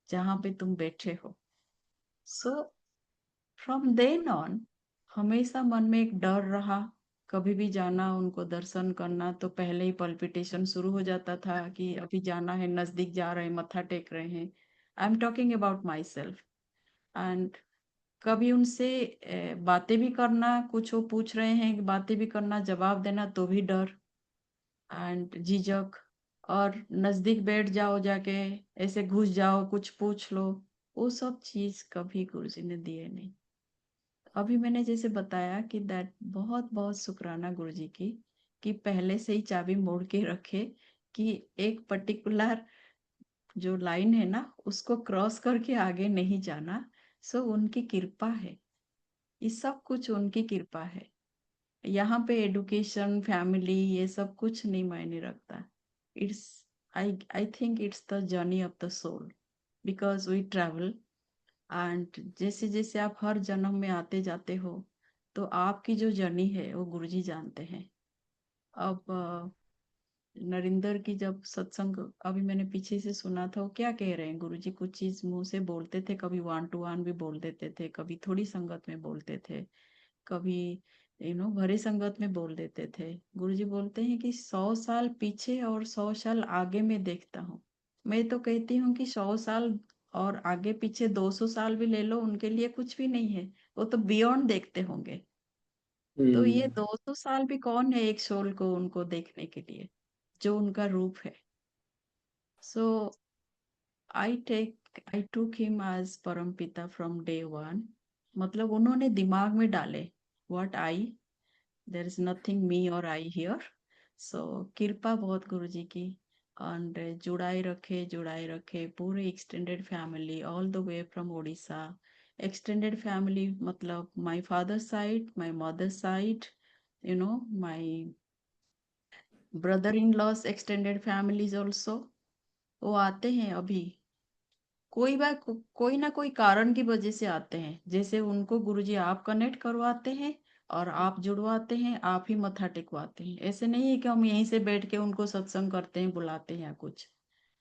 जहाँ पे तुम बैठे हो. So from then on, हमेशा मन में एक डर रहा. कभी भी जाना, उनको दर्शन करना, तो पहले ही पल्पिटेशन शुरू हो जाता था कि अभी जाना है, नजदीक जा रहे हैं, मत्था टेक रहे हैं. I am talking about my self. And कभी उनसे बातें भी करना, कुछ वो पूछ रहे हैं, बातें भी करना, जवाब देना, तो भी डर एंड झिझक. और नजदीक बैठ जाओ, जाके ऐसे घुस जाओ, कुछ पूछ लो, वो सब चीज कभी गुरुजी ने दिए नहीं. अभी मैंने जैसे बताया कि दैट बहुत बहुत शुक्राना गुरुजी की कि पहले से ही चाबी मोड़ के रखे कि एक पर्टिकुलर जो लाइन है ना, उसको क्रॉस करके आगे नहीं जाना. सो उनकी कृपा है, ये सब कुछ उनकी कृपा है. यहाँ पे एडुकेशन, फैमिली, ये सब कुछ नहीं मायने रखता. It's I think it's the journey of the soul, because we travel. And जैसे जैसे आप हर जन्म में आते जाते हो, तो आपकी जो जर्नी है वो गुरुजी जानते हैं. अब नरेंद्र की जब सत्संग अभी मैंने पीछे से सुना था, वो क्या कह रहे हैं, गुरुजी कुछ चीज मुंह से बोलते थे, कभी 1 to 1 भी बोल देते थे, कभी थोड़ी संगत में बोलते थे, कभी भरे संगत में बोल देते थे. गुरुजी बोलते हैं कि 100 साल पीछे और 100 साल आगे में देखता हूँ. मैं तो कहती हूँ कि 100 साल और आगे पीछे 200 साल भी ले लो, उनके लिए कुछ भी नहीं है, वो तो बियॉन्ड देखते होंगे. तो ये 200 साल भी कौन है एक सोल को उनको देखने के लिए, जो उनका रूप है. सो आई टूक हिम एज परम पिता फ्रॉम डे 1. मतलब उन्होंने दिमाग में डाले what I, there is nothing me और आई हियर. सो कृपा बहुत गुरुजी की. and जुड़ाए रखे पूरे extended family all the way from Odisha. Extended family मतलब my father's side, my mother's side, you know, my brother-in-law's extended families also. वो आते हैं अभी कोई ना कोई कारण की वजह से आते हैं, जैसे उनको गुरुजी आप कनेक्ट करवाते हैं और आप जुड़वाते हैं, आप ही मत्था टेकवाते हैं। ऐसे नहीं है कि हम यहीं से बैठ के उनको सत्संग करते हैं, बुलाते हैं या कुछ।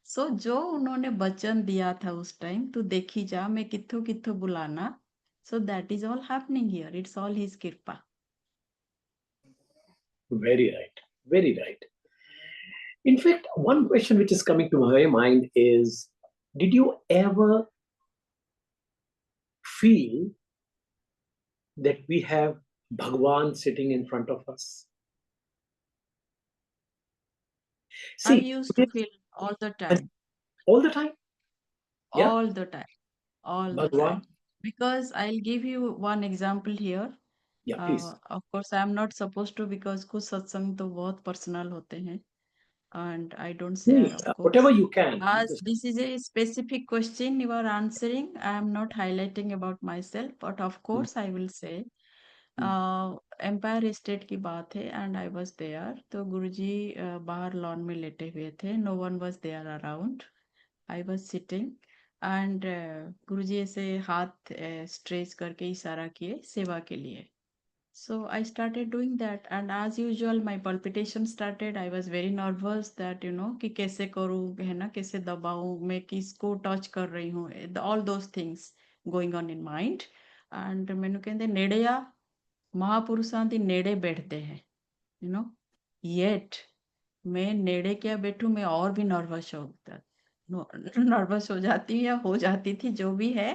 सो जो उन्होंने वचन दिया था उस टाइम, तू देखी जा मैं कित्थों कित्थों बुलाना, सो that is all happening here, it's all his कृपा। Very right, very right. In fact, one question which is coming to my mind is, did you ever feel that we have Bhagwan sitting in front of us? I See, used to feel all the time. All the time? Yeah. All the time. All the Bhagwan? time. Because I'll give you one example here. Yeah, please. Of course, I'm not supposed to, because कुछ सत्संग तो बहुत personal होते हैं, and I don't share, of course. Whatever you can. As this is a specific question you are answering, I am not highlighting about myself, but of course I will say, Empire State की बात है, and I was there. तो गुरुजी बाहर lawn में लेटे हुए थे, no one was there around, I was sitting, and Guruji ऐसे हाथ स्ट्रेच करके इशारा किए सेवा के लिए। So I started doing that, and as usual my palpitation started. I was very nervous that कि कैसे करूँ, है ना, कैसे दबाऊँ, मैं किसको टच कर रही हूँ, all those things going on in mind. And मैंने कहते नेड़े आ, महापुरुषां दी नेड़े बैठते हैं, yet मैं नेड़े क्या बैठूं, मैं और भी नर्वस हो जाती हूँ या हो जाती थी, जो भी है।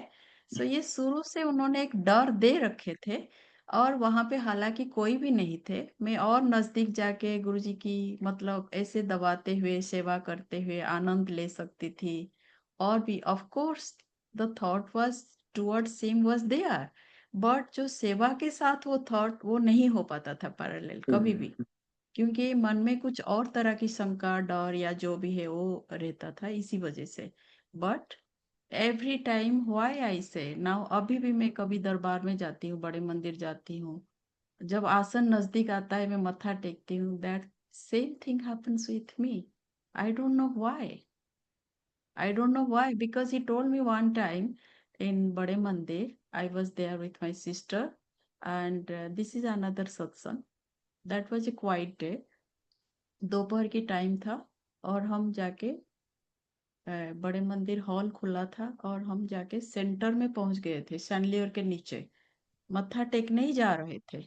सो ये शुरू से उन्होंने एक डर दे रखे थे, और वहां पे हालांकि कोई भी नहीं थे, मैं और नजदीक जाके गुरुजी की मतलब ऐसे दबाते हुए सेवा करते हुए आनंद ले सकती थी। और भी of course the thought was towards same was there, but जो सेवा के साथ वो थॉट वो नहीं हो पाता था पैरेलल कभी भी, क्योंकि मन में कुछ और तरह की शंका, डर या जो भी है वो रहता था इसी वजह से। But every time why I से नाउ, अभी भी मैं कभी दरबार में जाती हूँ, बड़े मंदिर जाती हूँ, जब आसन नजदीक आता है मैं मत्था टेकती हूँ, that same thing happens with me. I don't know why, I don't know why, because he told me one time in Bade Mandir, I was there with my sister, and this is another satsang. That was a quiet day. दोपहर की time था, और हम जाके बड़े मंदिर hall खुला था, और हम जाके सेंटर में पहुंच गए थे, शैंडलियर के नीचे मत्था टेकने ही जा रहे थे।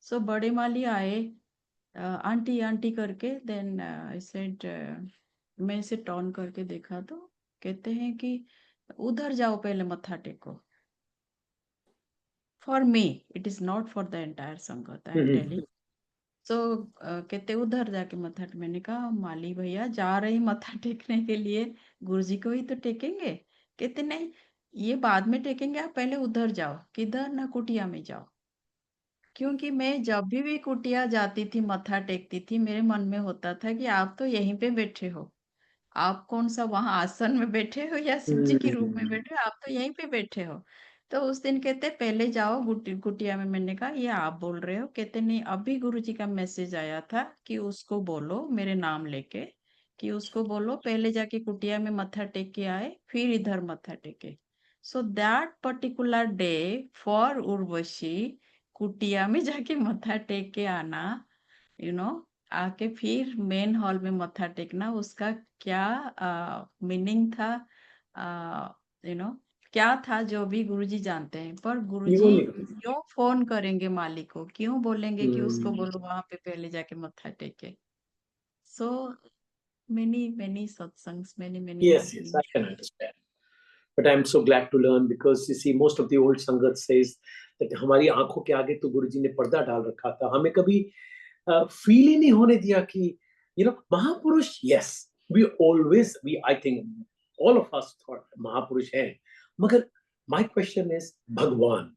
सो बड़े माली आए, आंटी आंटी करके, देन आई सेड, मैं इसे टर्न करके देखा तो कहते हैं कि उधर जाओ पहले मत्था टेको। For me, it is not for the entire संगत, आई एम टेलिंग। सो कहते उधर जाके मत्था, मैंने कहा माली भैया जा रही मत्था टेकने के लिए, गुरुजी को ही तो टेकेंगे। कहते नहीं, ये बाद में टेकेंगे, आप पहले उधर जाओ। किधर? ना कुटिया में जाओ। क्योंकि मैं जब भी कुटिया जाती थी मत्था टेकती थी, मेरे मन में होता था कि आप तो यहीं पे बैठे हो, आप कौन सा वहां आसन में बैठे हो या शिव जी के रूप में बैठे हो, आप तो यहीं पे बैठे हो। तो उस दिन कहते पहले जाओ कुटिया में। मैंने कहा ये आप बोल रहे हो? कहते नहीं, अभी गुरुजी का मैसेज आया था कि उसको बोलो मेरे नाम लेके, कि उसको बोलो पहले जाके कुटिया में मत्था टेक के आए, फिर इधर मत्था टेके। So that particular day for Urvashi, कुटिया में जाके मत्था टेक के आना, आके फिर मेन हॉल में मत्था टेकना, उसका क्या मीनिंग था, क्या था, जो भी गुरुजी जानते हैं। पर गुरुजी क्यों फोन करेंगे मालिक को, क्यों बोलेंगे कि उसको बोलो वहां पे पहले जाके मत्था टेके। सो many satsangs, many Yes, I can understand. But I'm so glad to learn, because you see, most of the old Sangat says that हमारी आंखों के आगे तो गुरुजी ने पर्दा डाल रखा था, हमें कभी फील ही नहीं होने दिया कि महापुरुष। Yes, I think all of us thought महापुरुष है, मगर my question is भगवान,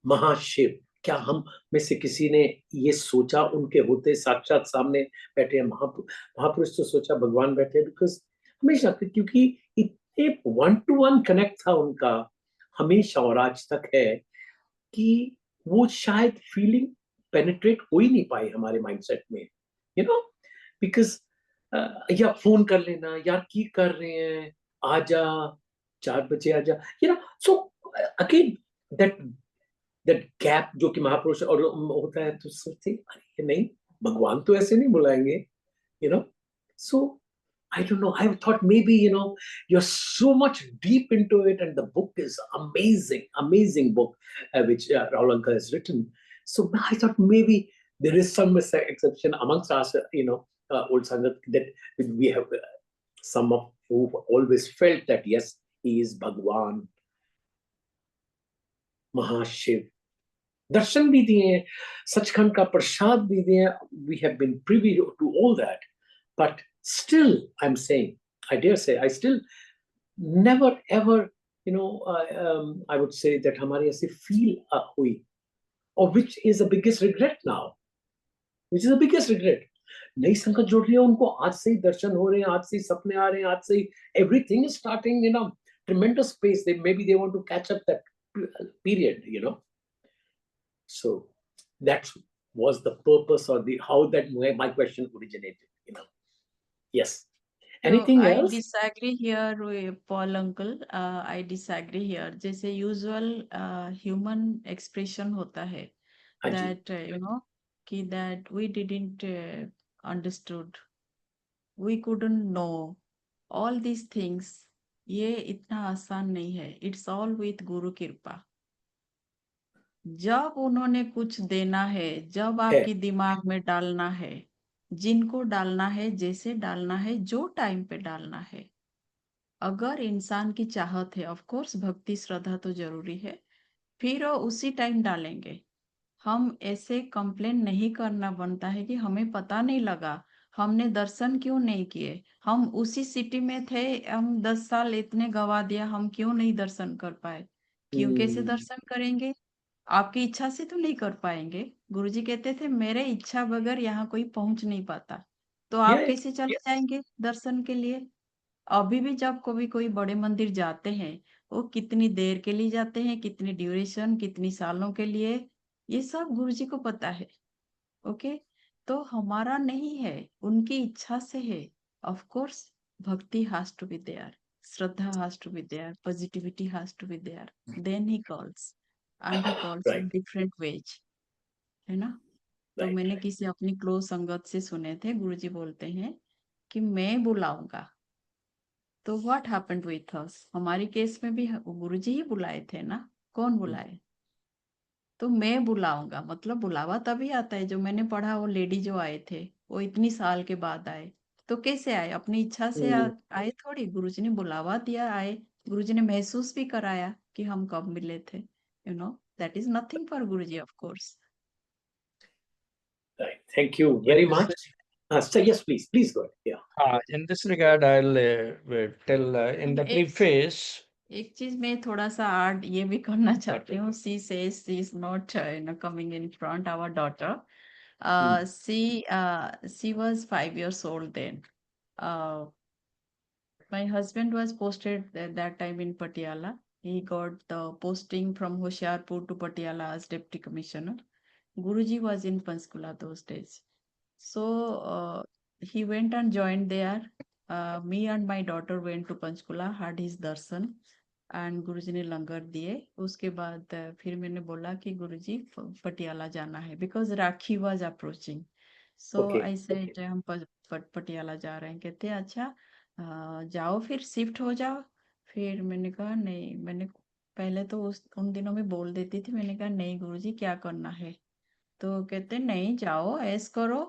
महाशिव, क्या हम में से किसी ने ये सोचा उनके होते साक्षात सामने बैठे हैं महापुरुष तो सोचा भगवान बैठे हैं? बिकॉज हमेशा, क्योंकि इतने 1-to-1 कनेक्ट था उनका हमेशा और आज तक है कि वो शायद फीलिंग पेनिट्रेट हो ही नहीं पाई हमारे माइंडसेट में, यू नो, बिकॉज या फोन कर लेना, यार की कर रहे हैं, आजा 4 बजे आजा, you know. So again that that gap जो कि महापुरुष और होता है, तो सोचते अरे नहीं, भगवान तो ऐसे नहीं बुलाएंगे, you know. So I don't know, I thought maybe, you know, you're so much deep into it, and the book is amazing book, which Rahul uncle has written. So I thought maybe there is some exception amongst us, you know, old Sangat, that we have some of who always felt that yes, he is Bhagwan, Mahashiv. दर्शन भी दिए, सचखंड का प्रसाद भी दिए, we have been privy to all that, but still I'm saying, I dare say, I still never ever, you know, I would say that हमारे ऐसे feel हुई, or which is the biggest regret now, which is the biggest regret. नई संगत जुड़ रही है, उनको आज से ही दर्शन हो रहे हैं, आज से ही सपने आ रहे हैं, आज से ही everything is starting in a tremendous pace. Maybe they want to catch up that period, you know. So that was the purpose, or the how that my question originated, you know. Yes. Anything I else? disagree here with Paul uncle. I disagree here. जैसे usual human expression होता है हाँ जी, that you know कि that we didn't understood, we couldn't know all these things. ये इतना आसान नहीं है. It's all with गुरु कृपा. जब उन्होंने कुछ देना है, जब आपकी दिमाग में डालना है, जिनको डालना है, जैसे डालना है, जो टाइम पे डालना है, अगर इंसान की चाहत है, ऑफ कोर्स भक्ति श्रद्धा तो जरूरी है, फिर वो उसी टाइम डालेंगे. हम ऐसे कंप्लेन नहीं करना बनता है कि हमें पता नहीं लगा, हमने दर्शन क्यों नहीं किए, हम उसी सिटी में थे, हम 10 साल इतने गवा दिया, हम क्यों नहीं दर्शन कर पाए. क्यों कैसे दर्शन करेंगे? आपकी इच्छा से तो नहीं कर पाएंगे. गुरुजी कहते थे मेरे इच्छा बगैर यहाँ कोई पहुंच नहीं पाता, तो आप yeah, कैसे चले जाएंगे दर्शन के लिए. अभी भी जब कभी कोई बड़े मंदिर जाते हैं, वो कितनी देर के लिए जाते हैं, कितनी ड्यूरेशन, कितनी सालों के लिए, ये सब गुरुजी को पता है. ओके, तो हमारा नहीं है, उनकी इच्छा से है. Of course bhakti has to be there, shraddha has to be there, positivity has to be there, then he calls, and he calls in right, different ways, है ना. तो right, मैंने right. किसी अपनी क्लोज संगत से सुने थे, गुरुजी बोलते हैं कि मैं बुलाऊंगा. तो व्हाट हैपेंड विथ अस, हमारी केस में भी गुरुजी ही बुलाए थे ना, कौन बुलाए. तो मैं बुलाऊंगा मतलब बुलावा तभी आता है. जो मैंने पढ़ा वो लेडी जो आए थे, वो इतनी साल के बाद आए, तो कैसे आए, अपनी इच्छा से आए थोड़ी, गुरुजी ने बुलावा दिया, आए. गुरुजी ने महसूस भी कराया कि हम कब मिले थे, you know. That is nothing for Guruji, of course. Right. Thank you In very this, much. So yes, please go ahead. Yeah. in this regard, I'll tell in the preface. एक चीज मैं थोड़ा सा ऐड ये भी करना चाहती हूँ. She says she is not coming in front our daughter. She was 5 years old then. My husband was posted at that time in Patiala. He got the posting from Hoshiarpur to Patiala as deputy commissioner. Guruji was in Panchkula those days. So he went and joined there. Me and my daughter went to Panchkula, had his darshan. And Guruji ने लंगर दिए. उसके बाद फिर मैंने बोला कि गुरुजी पटियाला जाना है, because rakhi was approaching. So I said हम पटियाला जा रहे हैं. कहते अच्छा जाओ फिर शिफ्ट हो जाओ. फिर मैंने कहा नहीं, मैंने पहले तो उन दिनों में बोल देती थी. मैंने कहा नहीं गुरुजी क्या करना है. तो कहते नहीं जाओ ऐस करो.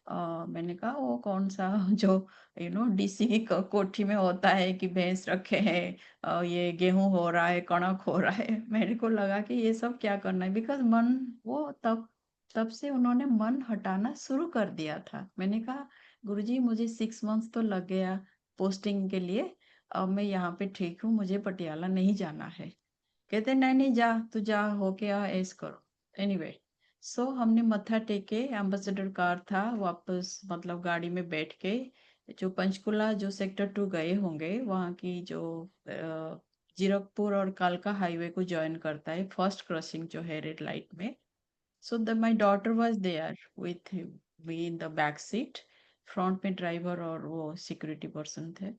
मैंने कहा वो कौन सा जो डीसी की कोठी में होता है कि भैंस रखे हैं, ये गेहूं हो रहा है, कणक हो रहा है. मेरे को लगा कि ये सब क्या करना है, बिकॉज मन वो तब से उन्होंने मन हटाना शुरू कर दिया था. मैंने कहा गुरुजी मुझे 6 months तो लग गया पोस्टिंग के लिए, अब मैं यहाँ पे ठीक हूँ, मुझे पटियाला नहीं जाना है. कहते नहीं नहीं जा, तू जा होके आ, ऐस करो. एनीवे सो हमने मत्था टेके, एम्बेसडर कार था, वापस मतलब गाड़ी में बैठ के जो पंचकुला जो सेक्टर 2 गए होंगे वहाँ की जो जीरकपुर और कालका हाईवे को जॉइन करता है, फर्स्ट क्रॉसिंग जो है रेड लाइट में. So my daughter was there with me in the back seat. Front में ड्राइवर और वो सिक्योरिटी पर्सन थे.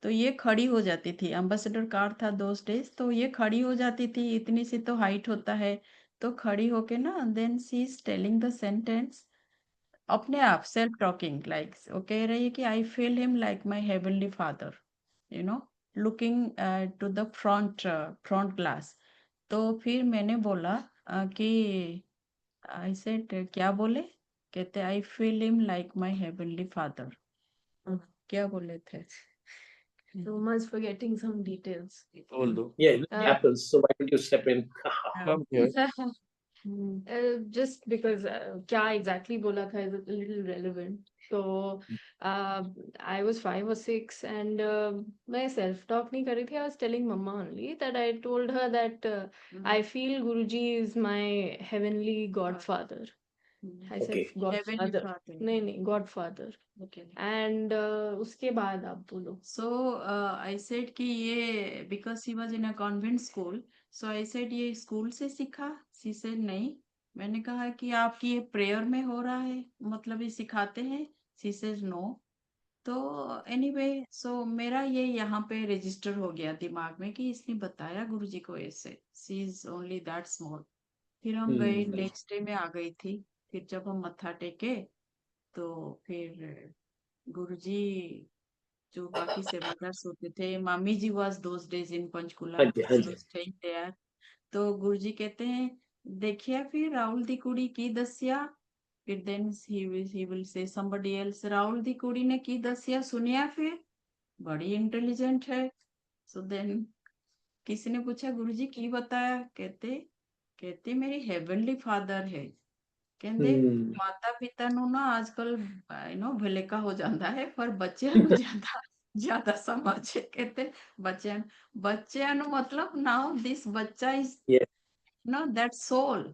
तो ये खड़ी हो जाती थी, एम्बेसडर कार था दोस डेज, तो ये खड़ी हो जाती थी, इतनी सी तो हाइट होता है, तो खड़ी होके ना then she is telling the sentence अपने आप, सेल्फ टॉकिंग, लाइक वो कह रही है कि I feel him like my heavenly father, you know, looking to the front glass. तो फिर मैंने बोला कि आई सेड क्या बोले, कहते आई feel him like my heavenly father. क्या बोले थे? So much for getting some details. बोल दो. Yeah, it Uh, happens. So why don't you step in? Come here. just because क्या exactly बोला था is a little relevant. So I was 5 or 6 and मैं self talk नहीं कर रही थी. I was telling Mama only that I told her that I feel Guruji is my heavenly godfather. I said Okay. Heavenly godfather. Father. नहीं godfather. Okay. And उसके बाद आप बोलो. So I said कि ये because he was in a convent school, so I said ये school से सीखा? She said नहीं. मैंने कहा कि आपकी ये प्रेयर में हो रहा है, मतलब ये सिखाते हैं? She says no. तो एनीवे सो मेरा ये यहाँ पे रजिस्टर हो गया दिमाग में कि इसने बताया गुरुजी को ऐसे. She is only that small. फिर हम गए, नेक्स्ट डे में आ गई थी. फिर जब हम मत्था टेके तो फिर गुरुजी जो बाकी सेवादार होते थे, मामी जी was those days in Panchkula, हाँ जी, हाँ जी. Staying there. तो गुरुजी कहते हैं देखिया फिर राहुल दी कुड़ी की दसिया. फिर then he will say somebody else, Rahul दी कुड़ी ने की दसिया सुनिया, फिर बड़ी इंटेलिजेंट है. सो देन किसी ने पूछा गुरुजी की बताया, कहते कहते मेरी हेवनली फादर है. ਕਹਿੰਦੇ ਮਾਤਾ ਪਿਤਾ ਨੂੰ ਨਾ ਅੱਜਕੱਲ ਭੁਲੇਖਾ ਹੋ ਜਾਂਦਾ ਹੈ, ਪਰ ਬੱਚਿਆਂ ਨੂੰ ਜ਼ਿਆਦਾ ਸਮਝ ਹੈ. ਕਹਿੰਦੇ ਬੱਚਿਆਂ ਨੂੰ ਮਤਲਬ ਨਾਓ ਦਿਸ ਬੱਚਾ is Yeah. that soul,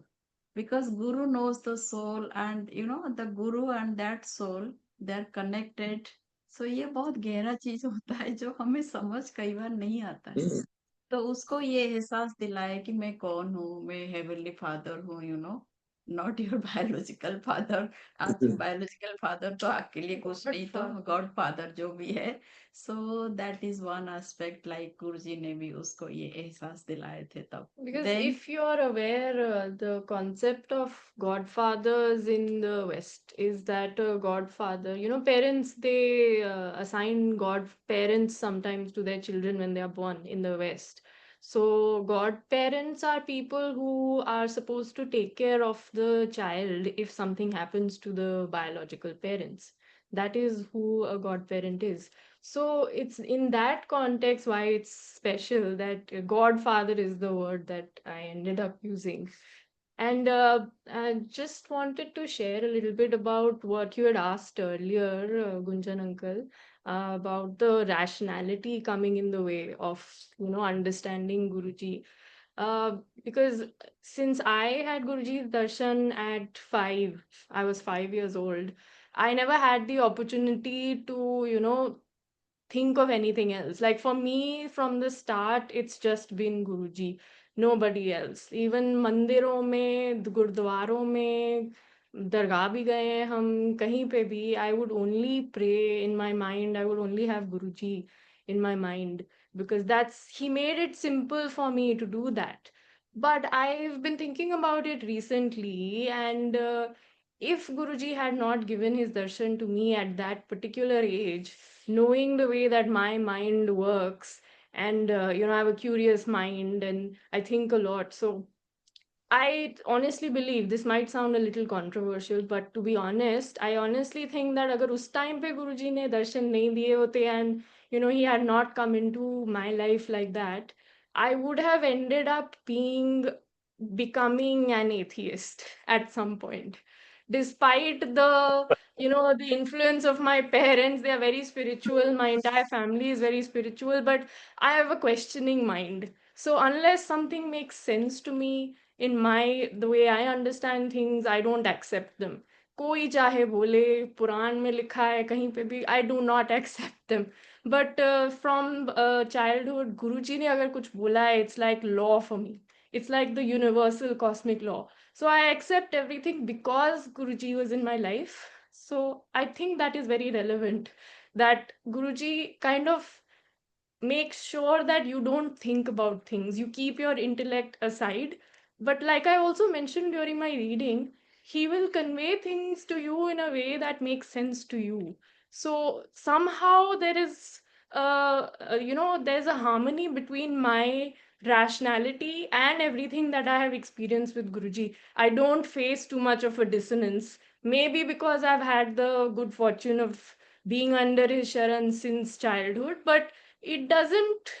because guru knows the soul, and the guru and that soul, they're connected. So ये बहुत गहरा चीज होता है जो हमें समझ कई बार नहीं आता है. तो उसको ये एहसास दिलाया कि मैं कौन हूँ, मैं हेवनली फादर हूँ, नॉट योर बायोलॉजिकल फादर. आज बायोलॉजिकल फादर तो आपके लिए कुछ नहीं, तो गॉड फादर जो भी है. So that is one aspect, like Guruji ने भी उसको ये एहसास दिलाए थे तब. Because Then- if you're aware, the concept of godfathers in the West is that godfather, parents, they assign godparents sometimes to their children when they are born in the West. So godparents are people who are supposed to take care of the child if something happens to the biological parents. That is who a godparent is. So it's in that context why it's special that godfather is the word that I ended up using. And I just wanted to share a little bit about what you had asked earlier, Gunjan uncle, about the rationality coming in the way of understanding Guruji. Because since I had Guruji's darshan at 5, I was 5 years old. I never had the opportunity to think of anything else. Like for me, from the start, it's just been Guruji, nobody else. Even मंदिरों में, गुरुद्वारों में, दरगाह भी गए हैं हम, कहीं पे भी, I would only pray in my mind. I would only have Guruji in my mind, because he made it simple for me to do that. But I've been thinking about it recently, and if Guruji had not given his darshan to me at that particular age, knowing the way that my mind works, and I have a curious mind and I think a lot. So I honestly believe, this might sound a little controversial, but to be honest, I honestly think that agar us time pe Guruji ne darshan nahi diye hote, and he had not come into my life like that, I would have ended up becoming an atheist at some point. Despite the influence of my parents, they are very spiritual. My entire family is very spiritual, but I have a questioning mind. So unless something makes sense to me, the way I understand things, I don't accept them. कोई चाहे बोले पुराण में लिखा है कहीं पे भी, I do not accept them. But from childhood, Guruji ने अगर कुछ बोला है, it's like law for me. It's like the universal cosmic law. So I accept everything because Guruji was in my life. So I think that is very relevant, that Guruji kind of makes sure that you don't think about things. You keep your intellect aside. But like I also mentioned during my reading, he will convey things to you in a way that makes sense to you. So somehow there is, there's a harmony between my rationality and everything that I have experienced with Guruji. I don't face too much of a dissonance. Maybe because I've had the good fortune of being under his Sharan since childhood, but it doesn't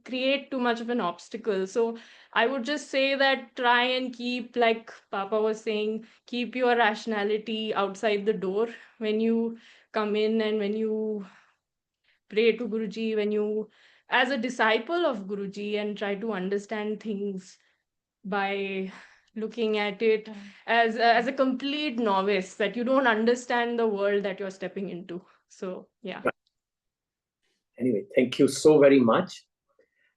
create too much of an obstacle. So I would just say that try and keep, like Papa was saying, keep your rationality outside the door when you come in, and when you pray to Guruji, when you, as a disciple of Guruji, and try to understand things by looking at it as a complete novice, that you don't understand the world that you're stepping into. So yeah. Anyway, thank you so very much.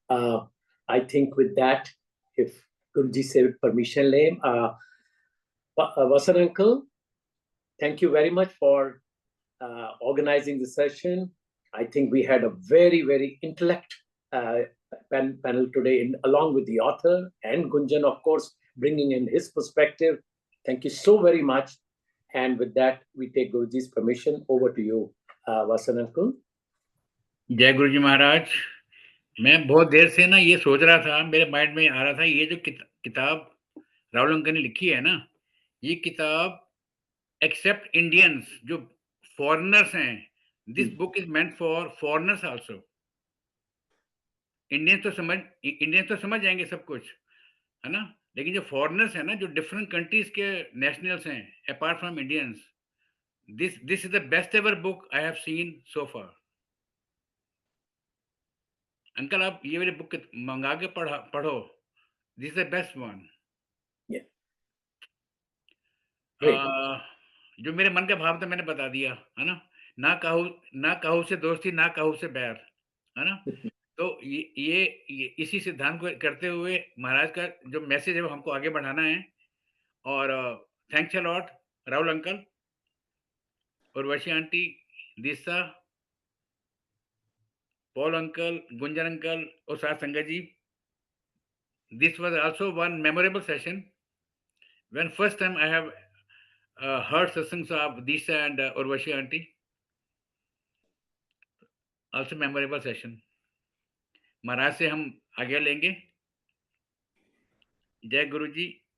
I think with that, if Guruji se permission le, Vasan uncle, thank you very much for organizing the session. I think we had a very, very intellect panel today, along with the author and Gunjan, of course, bringing in his perspective. Thank you so very much. And with that, we take Guruji's permission. Over to you, Vasan uncle. जय गुरु जी महाराज। मैं बहुत देर से ना ये सोच रहा था, मेरे माइंड में आ रहा था, ये जो किताब राहुल अंकल ने लिखी है ना, ये किताब एक्सेप्ट इंडियंस, जो फॉरेनर्स हैं, this book is meant for foreigners also. Indians तो समझ जाएंगे सब कुछ, है ना, लेकिन जो फॉरेनर्स हैं ना, जो डिफरेंट कंट्रीज के नेशनल्स हैं apart from Indians, this is the best ever book I have seen so far. Uncle आप ये वाली बुक मंगा के पढ़ो, this is the best one. जो मेरे मन का भाव था मैंने बता दिया, है ना, ना कहूँ से दोस्ती, ना कहूँ से बैर, है ना। तो ये इसी सिद्धांत को करते हुए महाराज का जो मैसेज है वो हमको आगे बढ़ाना है। और thanks a lot Rahul uncle, Urvashi aunty, Disha, Paul uncle, Gunjan uncle और साथ संगत जी। This was also one memorable session. When first time I have heard sessions of Ditsa and Urvashi aunty. Also memorable session. महाराज से हम आगे लेंगे। जय गुरु जी,